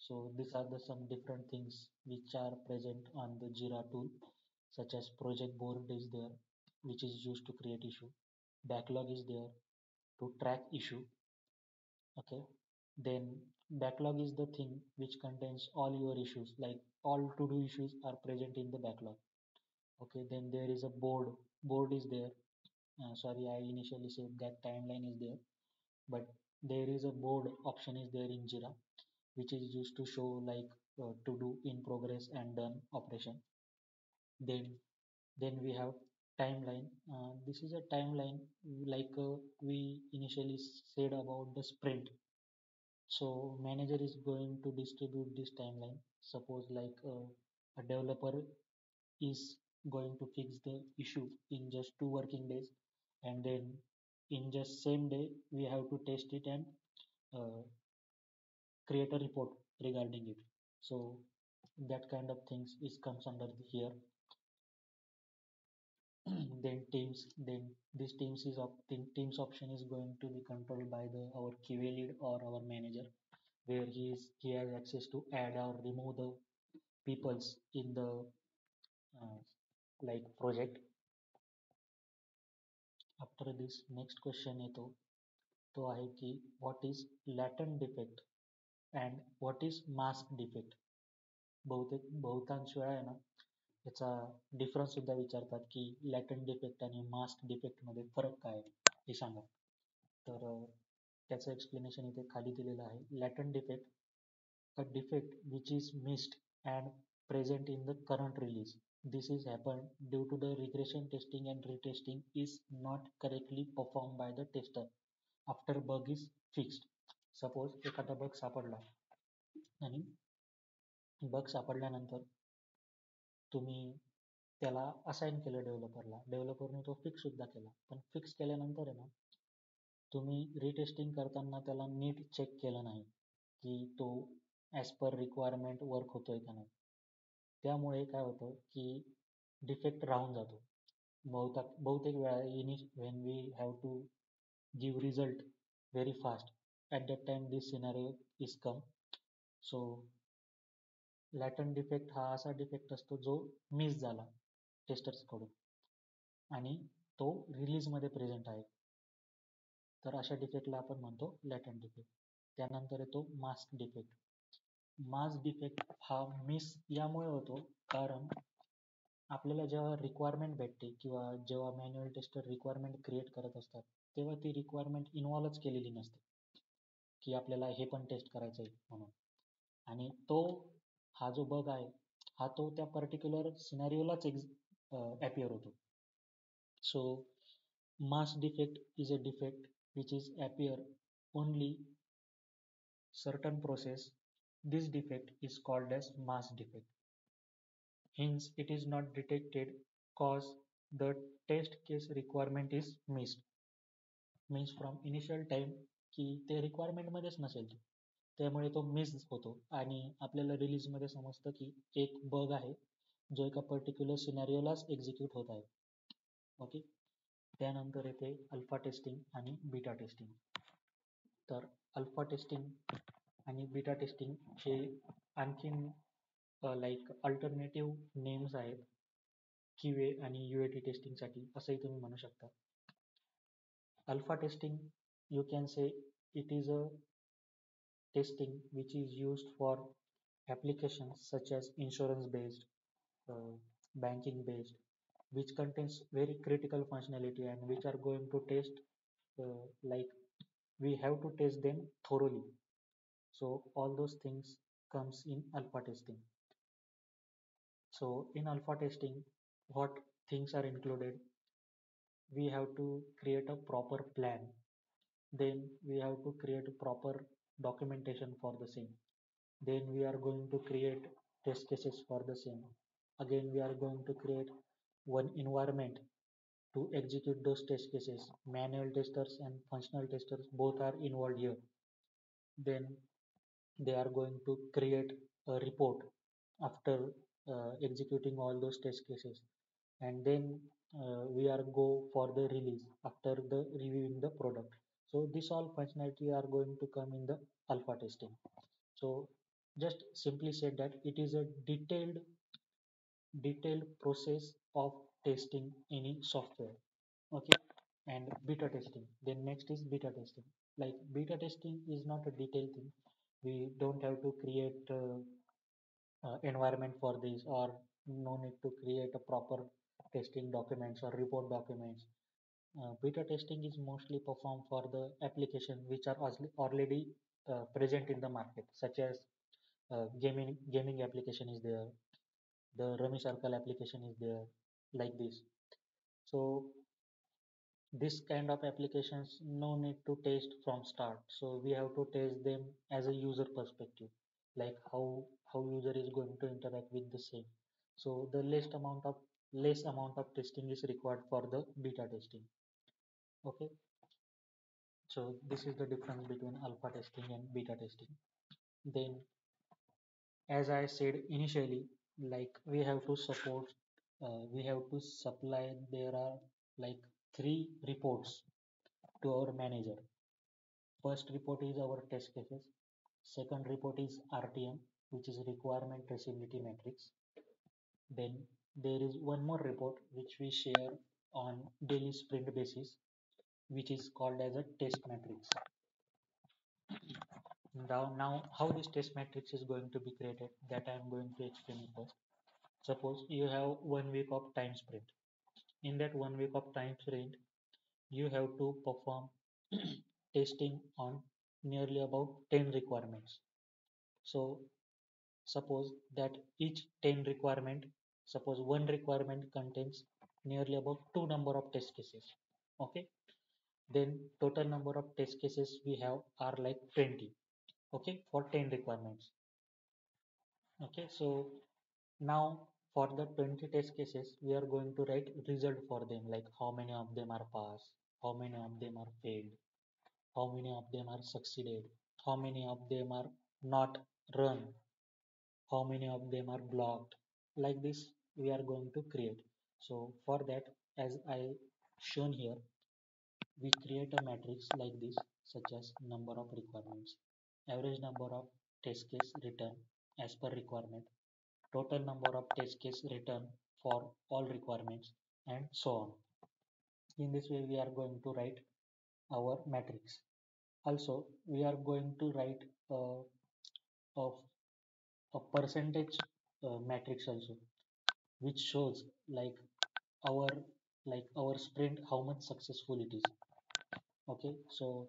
so these are the some different things which are present on the Jira tool, such as project board is there, which is used to create issue. backlog is there to track issue. Okay, then backlog is the thing which contains all your issues, like all to do issues are present in the backlog. Okay, then there is a board is there. Sorry, I initially said that timeline is there, but there is a board option is there in Jira, which is used to show like to do, in progress, and done operation. Then we have timeline. This is a timeline like we initially said about the sprint. So manager is going to distribute this timeline. Suppose like a developer is going to fix the issue in just 2 working days, and then in just same day we have to test it and uh, create a report regarding it. So that kind of things is comes under here. Then then this teams option is going to be controlled by the our QA lead or our manager, where he has access to add or remove the peoples in the uh, like project. After this next question येतो, तो आहे की what is latent defect and what is mask defect. बहुतांश वेळा आहे ना याचा difference सुद्धा विचारतात की लॅटंट डिफेक्ट आणि मास्क डिफेक्ट मध्ये फरक काय आहे हे सांगा. तर त्याचं एक्सप्लेनेशन इथे खाली दिलेलं आहे. Latent defect, a defect which is missed and present in the current release. This is happened due to the regression testing and retesting is not correctly performed by the tester after bug is fixed. Suppose एखादा बग सापडला आणि बग सापडल्यानंतर तुम्ही त्याला assign केलं डेव्हलपरला, डेव्हलपरने तो fix सुद्धा केला, पण फिक्स केल्यानंतर आहे ना तुम्ही रिटेस्टिंग करताना त्याला नीट चेक केलं नाही की तो ॲज पर रिक्वायरमेंट वर्क होतोय का नाही. त्यामुळे काय होतं की डिफेक्ट राहून जातो. बहुतेक वेळा when we have to give result very fast, at that time this scenario is come. So latent defect हा असा डिफेक्ट असतो जो मिस झाला टेस्टर्सकडून आणि तो रिलीजमध्ये प्रेझेंट आहे. तर अशा डिफेक्टला आपण म्हणतो लॅटंट डिफेक्ट. त्यानंतर येतो मास्क डिफेक्ट. मास्क डिफेक्ट हा मिस यामुळे होतो कारण आपल्याला जेव्हा रिक्वायरमेंट भेटते किंवा जेव्हा मॅन्युअल टेस्टर रिक्वायरमेंट क्रिएट करत असतात तेव्हा ती रिक्वायरमेंट इन्व्हॉल्वच केलेली नसते की आपल्याला हे पण टेस्ट करायचं आहे म्हणून. आणि तो हा जो बग आहे हा तो त्या पर्टिक्युलर सिनारिओलाच ॲपियर होतो. So mask defect is a defect which is appear only certain process. This defect is called as mask defect. Hence, it is not detected cause the test case requirement is missed. Means from initial time की ते requirement मध्येच नसेल तो, त्यामुळे तो miss होतो आणि आपल्याला रिलीज मध्ये समजतं की एक बग आहे जो एका पर्टिक्युलर सिनारिओलाच एक्झिक्यूट होत आहे. ओके, त्यानंतर येते अल्फा टेस्टिंग आणि बीटा टेस्टिंग. तर अल्फा टेस्टिंग आणि बीटा टेस्टिंग हे आणखीन लाईक अल्टरनेटिव्ह नेम्स आहेत QA आणि UAT टेस्टिंगसाठी, असंही तुम्ही म्हणू शकता. Alpha testing, you can say it is a testing which is used for applications such as insurance based, banking based, which contains very critical functionality and which are going to test like we have to test them thoroughly. So all those things comes in alpha testing. So in alpha testing what things are included? We have to create a proper plan, then we have to create a proper documentation for the same, then we are going to create test cases for the same, again we are going to create one environment to execute those test cases. Manual testers and functional testers both are involved here. Then they are going to create a report after executing all those test cases, and then we are go for the release after the reviewing the product. So this all functionality are going to come in the alpha testing. So just simply said that it is a detailed process of testing any software. Okay, and beta testing. Then next is beta testing. Like beta testing is not a detailed thing. We don't have to create environment for this, or no need to create a proper testing documents or report documents. Beta testing is mostly performed for the application which are already present in the market, such as gaming application is there, the Rummy Circle application is there, like this. So this kind of applications no need to test from start. So we have to test them as a user perspective, like how user is going to interact with the same. So the less amount of testing is required for the beta testing. Okay, so this is the difference between alpha testing and beta testing. Then, as I said initially, like we have to supply, there are like three reports to our manager. First report is our test cases. Second report is RTM, which is requirement traceability matrix. Then there is one more report which we share on daily sprint basis, which is called as a test matrix. Now how this test matrix is going to be created, that I am going to explain it first. Suppose you have 1 week of time sprint. In that 1 week of time sprint, you have to perform testing on nearly about 10 requirements. So suppose that each 10 requirement, suppose one requirement contains nearly about two number of test cases. Okay, then total number of test cases we have are like 20. Okay, for 10 requirements. Okay, so now for the 20 test cases we are going to write result for them, like how many of them are passed, how many of them are failed, how many of them are succeeded, how many of them are not run, how many of them are blocked. Like this we are going to create. So for that, as I shown here, we create a matrix like this, such as number of requirements, average number of test case return as per requirement, total number of test case return for all requirements, and so on. In this way we are going to write our matrix. Also we are going to write a, a percentage matrix also, which shows our our sprint how much successful it is. Okay, so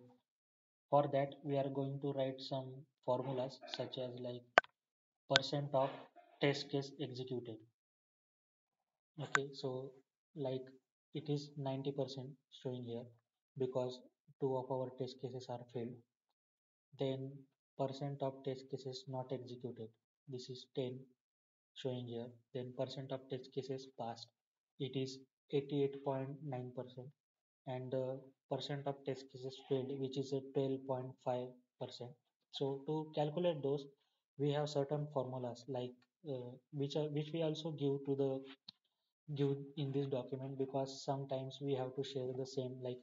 for that we are going to write some formulas, such as like percent of test case executed. Okay, so like it is 90% showing here because two of our test cases are failed. Then percent of test cases not executed, this is 10 showing here. Then percent of test cases passed, it is 88.9%. And percent of test cases failed, which is a 12.5%. So to calculate those, we have certain formulas, like which we also give in this document, because sometimes we have to share the same, like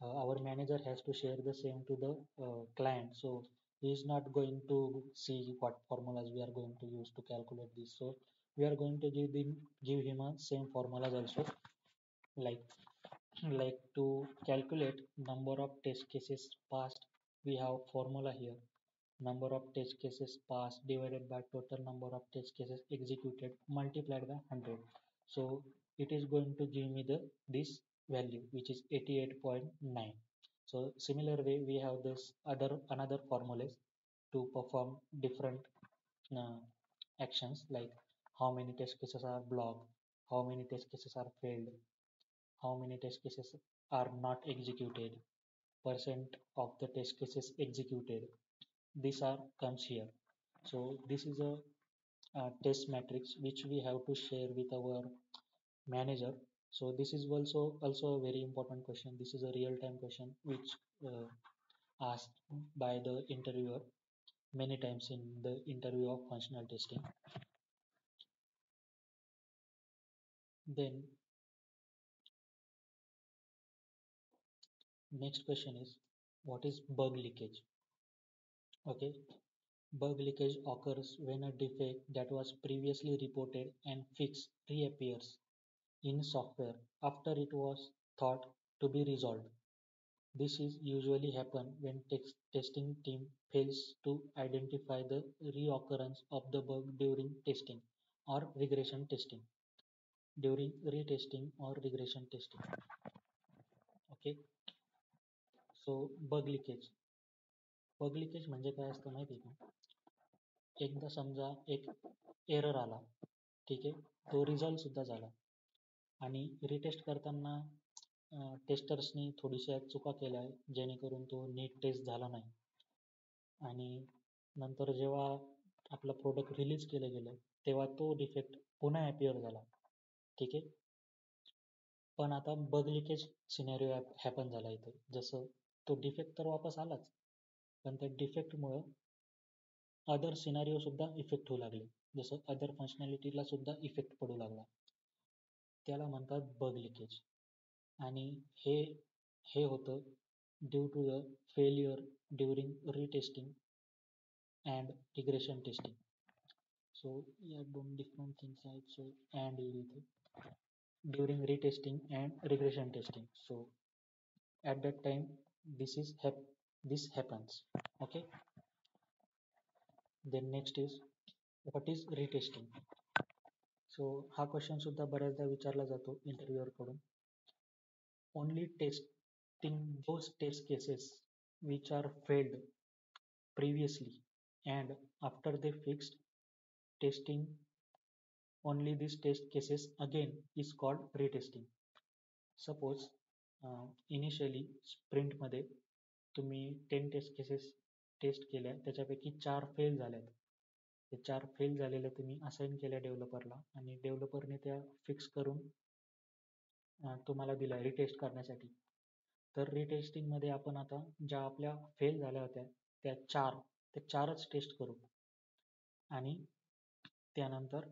our manager has to share the same to the client. So he is not going to see what formulas we are going to use to calculate this. So we are going to give him a same formulas also, like to calculate number of test cases passed, we have formula here: number of test cases passed divided by total number of test cases executed multiplied by 100. So it is going to give me the this value, which is 88.9. So similar way we have this another formulas to perform different uh, actions, like how many test cases are blocked, how many test cases are failed, how many test cases are not executed, percent of the test cases executed. These are comes here. So this is a test matrix which we have to share with our manager. So this is also a very important question. This is a real time question which asked by the interviewer many times in the interview of functional testing. Then next question is, what is bug leakage? Okay, bug leakage occurs when a defect that was previously reported and fixed reappears in software after it was thought to be resolved. This is usually happen when testing team fails to identify the reoccurrence of the bug during testing or regression testing. During retesting or regression testing. Okay. So bug leakage. Bug leakage म्हणजे काय असतं माहिती आहे का? एकदा समजा एक error आला, ठीक आहे, तो रिझॉल्व सुद्धा झाला आणि रिटेस्ट करताना टेस्टर्सनी थोडीशा चुका केल्या जेणेकरून तो नीट टेस्ट झाला नाही आणि नंतर जेव्हा आपलं प्रोडक्ट रिलीज केलं गेलं तेव्हा तो डिफेक्ट पुन्हा ॲपियर झाला, ठीक आहे. पण आता बग लिकेज सिनेरिओ हॅपन झाला इथे. जसं तो डिफेक्ट तर वापस आलाच, पण त्या डिफेक्टमुळं अदर सिनारिओ सुद्धा इफेक्ट होऊ लागले, जसं अदर फंक्शनॅलिटीला सुद्धा इफेक्ट पडू लागला. त्याला म्हणतात बग लिकेज. आणि हे हे होतं due to the failure during retesting and regression testing. So या दोन डिफरंट थिंग्स आहेत. सो अँड येईल इथे during retesting and regression testing. So at that time this happens. Okay. Then next is what is retesting. So हा question सुद्धा बऱ्याचदा विचारला जातो इंटरव्ह्यूअर कडून. Only testing those test cases which are failed previously and after they fixed testing only these test cases again is called retesting. Suppose initially स्प्रिंटमध्ये तुम्ही 10 taste cases taste केल्या, त्याच्यापैकी 4 फेल झाल्यात. ते 4 फेल झालेल्या तुम्ही असाइन केल्या डेव्हलपरला आणि डेव्हलपरने त्या फिक्स करून तुम्हाला दिल्या रिटेस्ट करण्यासाठी. तर रिटेस्टिंगमध्ये आपण आता ज्या आपल्या फेल झाल्या होत्या त्या 4च टेस्ट करू आणि त्यानंतर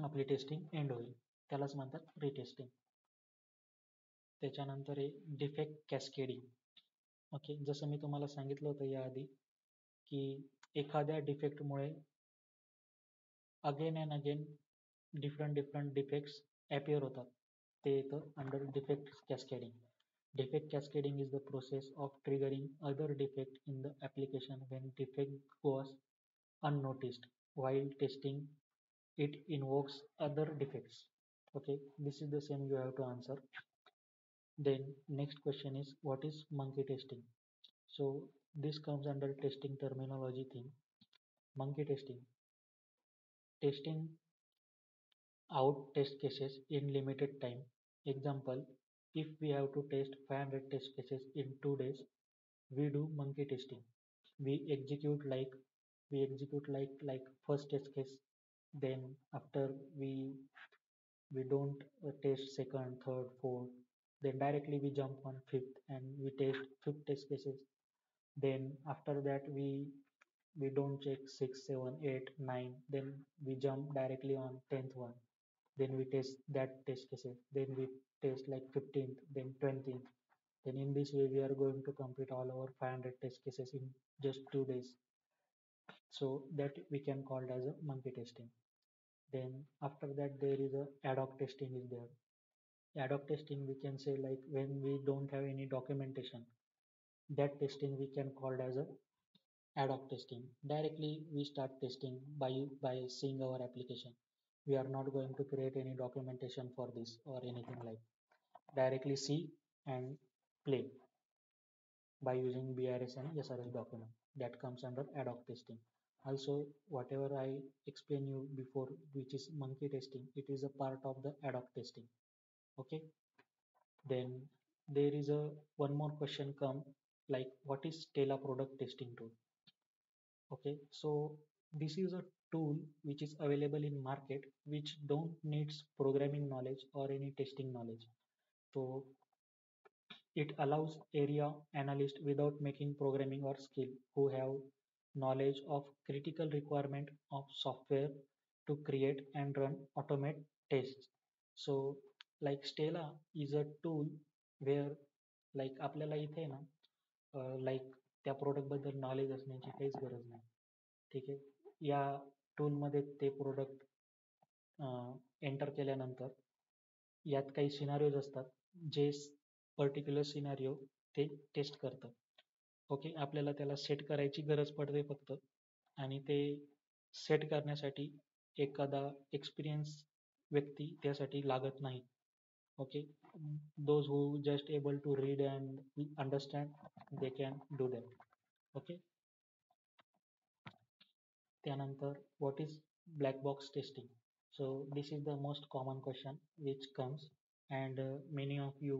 आपली टेस्टिंग एंड होईल. त्यालाच म्हणतात रिटेस्टिंग. त्याच्यानंतर आहे डिफेक्ट कॅस्केडिंग. ओके. जसं मी तुम्हाला सांगितलं होतं याआधी की एखाद्या डिफेक्टमुळे again and again different defects appear होतात, ते येतं under defect cascading. Defect cascading is the process of triggering other defect in the application when defect goes unnoticed while testing it invokes other defects. Okay, this is the same you have to answer. Then next question is what is monkey testing. So this comes under testing terminology thing. Monkey testing out test cases in limited time. Example, if we have to test 500 test cases in 2 days, we do monkey testing. We execute like first test case, then after we don't test second, third, fourth, then directly we jump on fifth and we test fifth test cases. Then after that we don't check 6, 7, 8, 9, then we jump directly on 10th one, then we test that test cases, then we test like 15th, then 20th. Then in this way we are going to complete all our 500 test cases in just 2 days. So that we can call it as a monkey testing. Then after that there is a ad hoc testing is there. Ad hoc testing we can say like when we don't have any documentation, that testing we can call it as a ad hoc testing. Directly we start testing by seeing our application. We are not going to create any documentation for this or anything like. Directly see and play by using BRS and SRS document. That comes under ad hoc testing. Also, whatever I explained you before, which is monkey testing, it is a part of the ad hoc testing. Okay. Then there is a one more question come like what is Stella product testing tool? Okay. So this is a tool which is available in market which don't needs programming knowledge or any testing knowledge. So it allows area analyst without making programming or skill who have knowledge of critical requirement of software to create and run automate tests. So like Stella is a tool where like आपल्याला इथे ना like त्या product बद्दल knowledge असण्याची काहीच गरज नाही. ठीक आहे. या टूलमध्ये ते प्रोडक्ट एंटर केल्यानंतर यात काही सिनारिओज असतात जे पर्टिक्युलर सिनारिओ ते टेस्ट करतं. ओके, आपल्याला त्याला सेट करायची गरज पडते फक्त, आणि ते सेट करण्यासाठी एखादा एक्सपिरियन्स व्यक्ती त्यासाठी लागत नाही. Okay, those who just able to read and understand they can do that. Okay, त्यानंतर what is black box testing? So this is the most common question which comes, and many of you,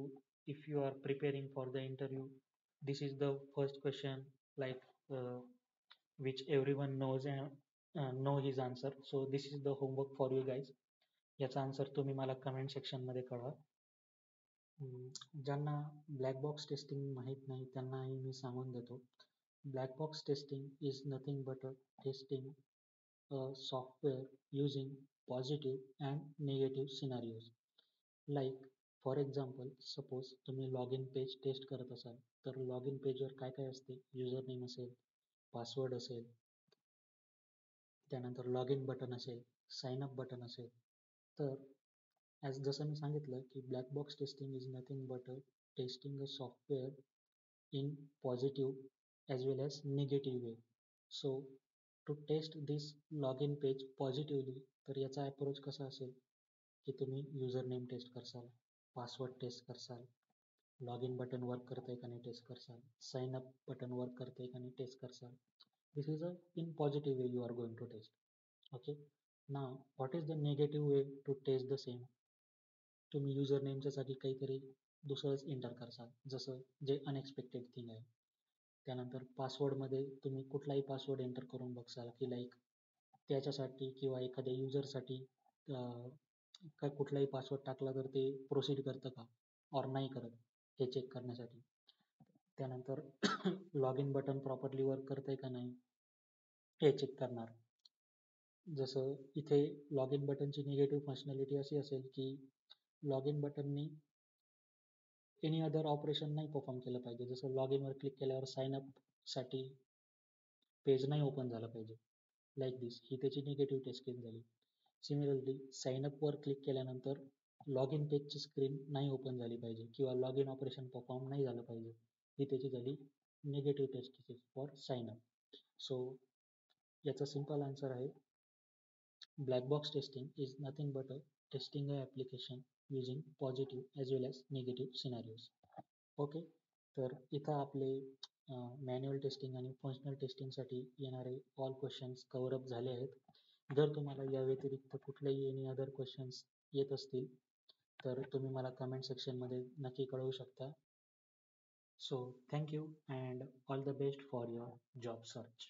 if you are preparing for the interview, this is the first question, like which everyone knows and know his answer. So this is the homework for you guys. याचा answer तुम्ही मला comment सेक्शनमध्ये कळवा. ज्यांना black box testing माहीत नाही त्यांनाही मी सांगून देतो. Black box testing is nothing but a testing software using positive and negative scenarios. Like for example, suppose तुम्ही लॉगिन पेज टेस्ट करत असाल, तर लॉगिन पेजवर काय काय असते, युजर नेम असेल, पासवर्ड असेल, त्यानंतर लॉगिन बटन असेल, साइन अप बटन असेल. तर जसं मी सांगितलं की black box testing is nothing but a testing a software in positive as well as negative way. So to test this login page positively, तर याचा अप्रोच कसा असेल की तुम्ही युजर नेम टेस्ट करसाल, पासवर्ड टेस्ट करसाल, लॉगिन बटन वर्क करतंय का नाही टेस्ट करसाल, साइन अप बटन वर्क करतंय का नाही टेस्ट करसाल. This is a in positive way you are going to test. Okay, now what is the negative way to test the same. तुम्ही user नेमच्या जागी काहीतरी दुसरंच एंटर करसाल, जसं जे अनएक्सपेक्टेड थिंग आहे. त्यानंतर पासवर्डमध्ये तुम्ही कुठलाही पासवर्ड एंटर करून बघसाल की लाईक त्याच्यासाठी किंवा एखाद्या युजरसाठी काय कुठलाही पासवर्ड टाकला तर ते प्रोसीड करतं का और नाही करत हे चेक करण्यासाठी. त्यानंतर log in button properly work करतंय का नाही हे चेक करणार. जसं इथे लॉग इन बटनची निगेटिव्ह फंक्शनॅलिटी अशी असेल की लॉग इन बटननी एनी अदर ऑपरेशन नाही परफॉर्म केलं पाहिजे. जसं लॉग इनवर क्लिक केल्यावर साइन अपसाठी पेज नाही ओपन झालं पाहिजे, लाईक दिस. ही त्याची निगेटिव्ह टेस्ट केस झाली. सिमिलरली साइन अपवर क्लिक केल्यानंतर लॉग इन पेजची स्क्रीन नाही ओपन झाली पाहिजे किंवा लॉग इन ऑपरेशन परफॉर्म नाही झालं पाहिजे. ही त्याची झाली negative test cases for sign up. So याचा सिम्पल आन्सर आहे black box testing is nothing but a testing a application using positive as well as negative scenarios. Okay, तर इथं आपले मॅन्युअल टेस्टिंग आणि फंक्शनल टेस्टिंगसाठी येणारे ऑल क्वेश्चन्स कव्हरअप झाले आहेत. जर तुम्हाला या व्यतिरिक्त कुठलेही एनी अदर क्वेश्चन्स येत असतील तर तुम्ही मला कमेंट सेक्शनमध्ये नक्की कळवू शकता. So thank you and all the best for your job search.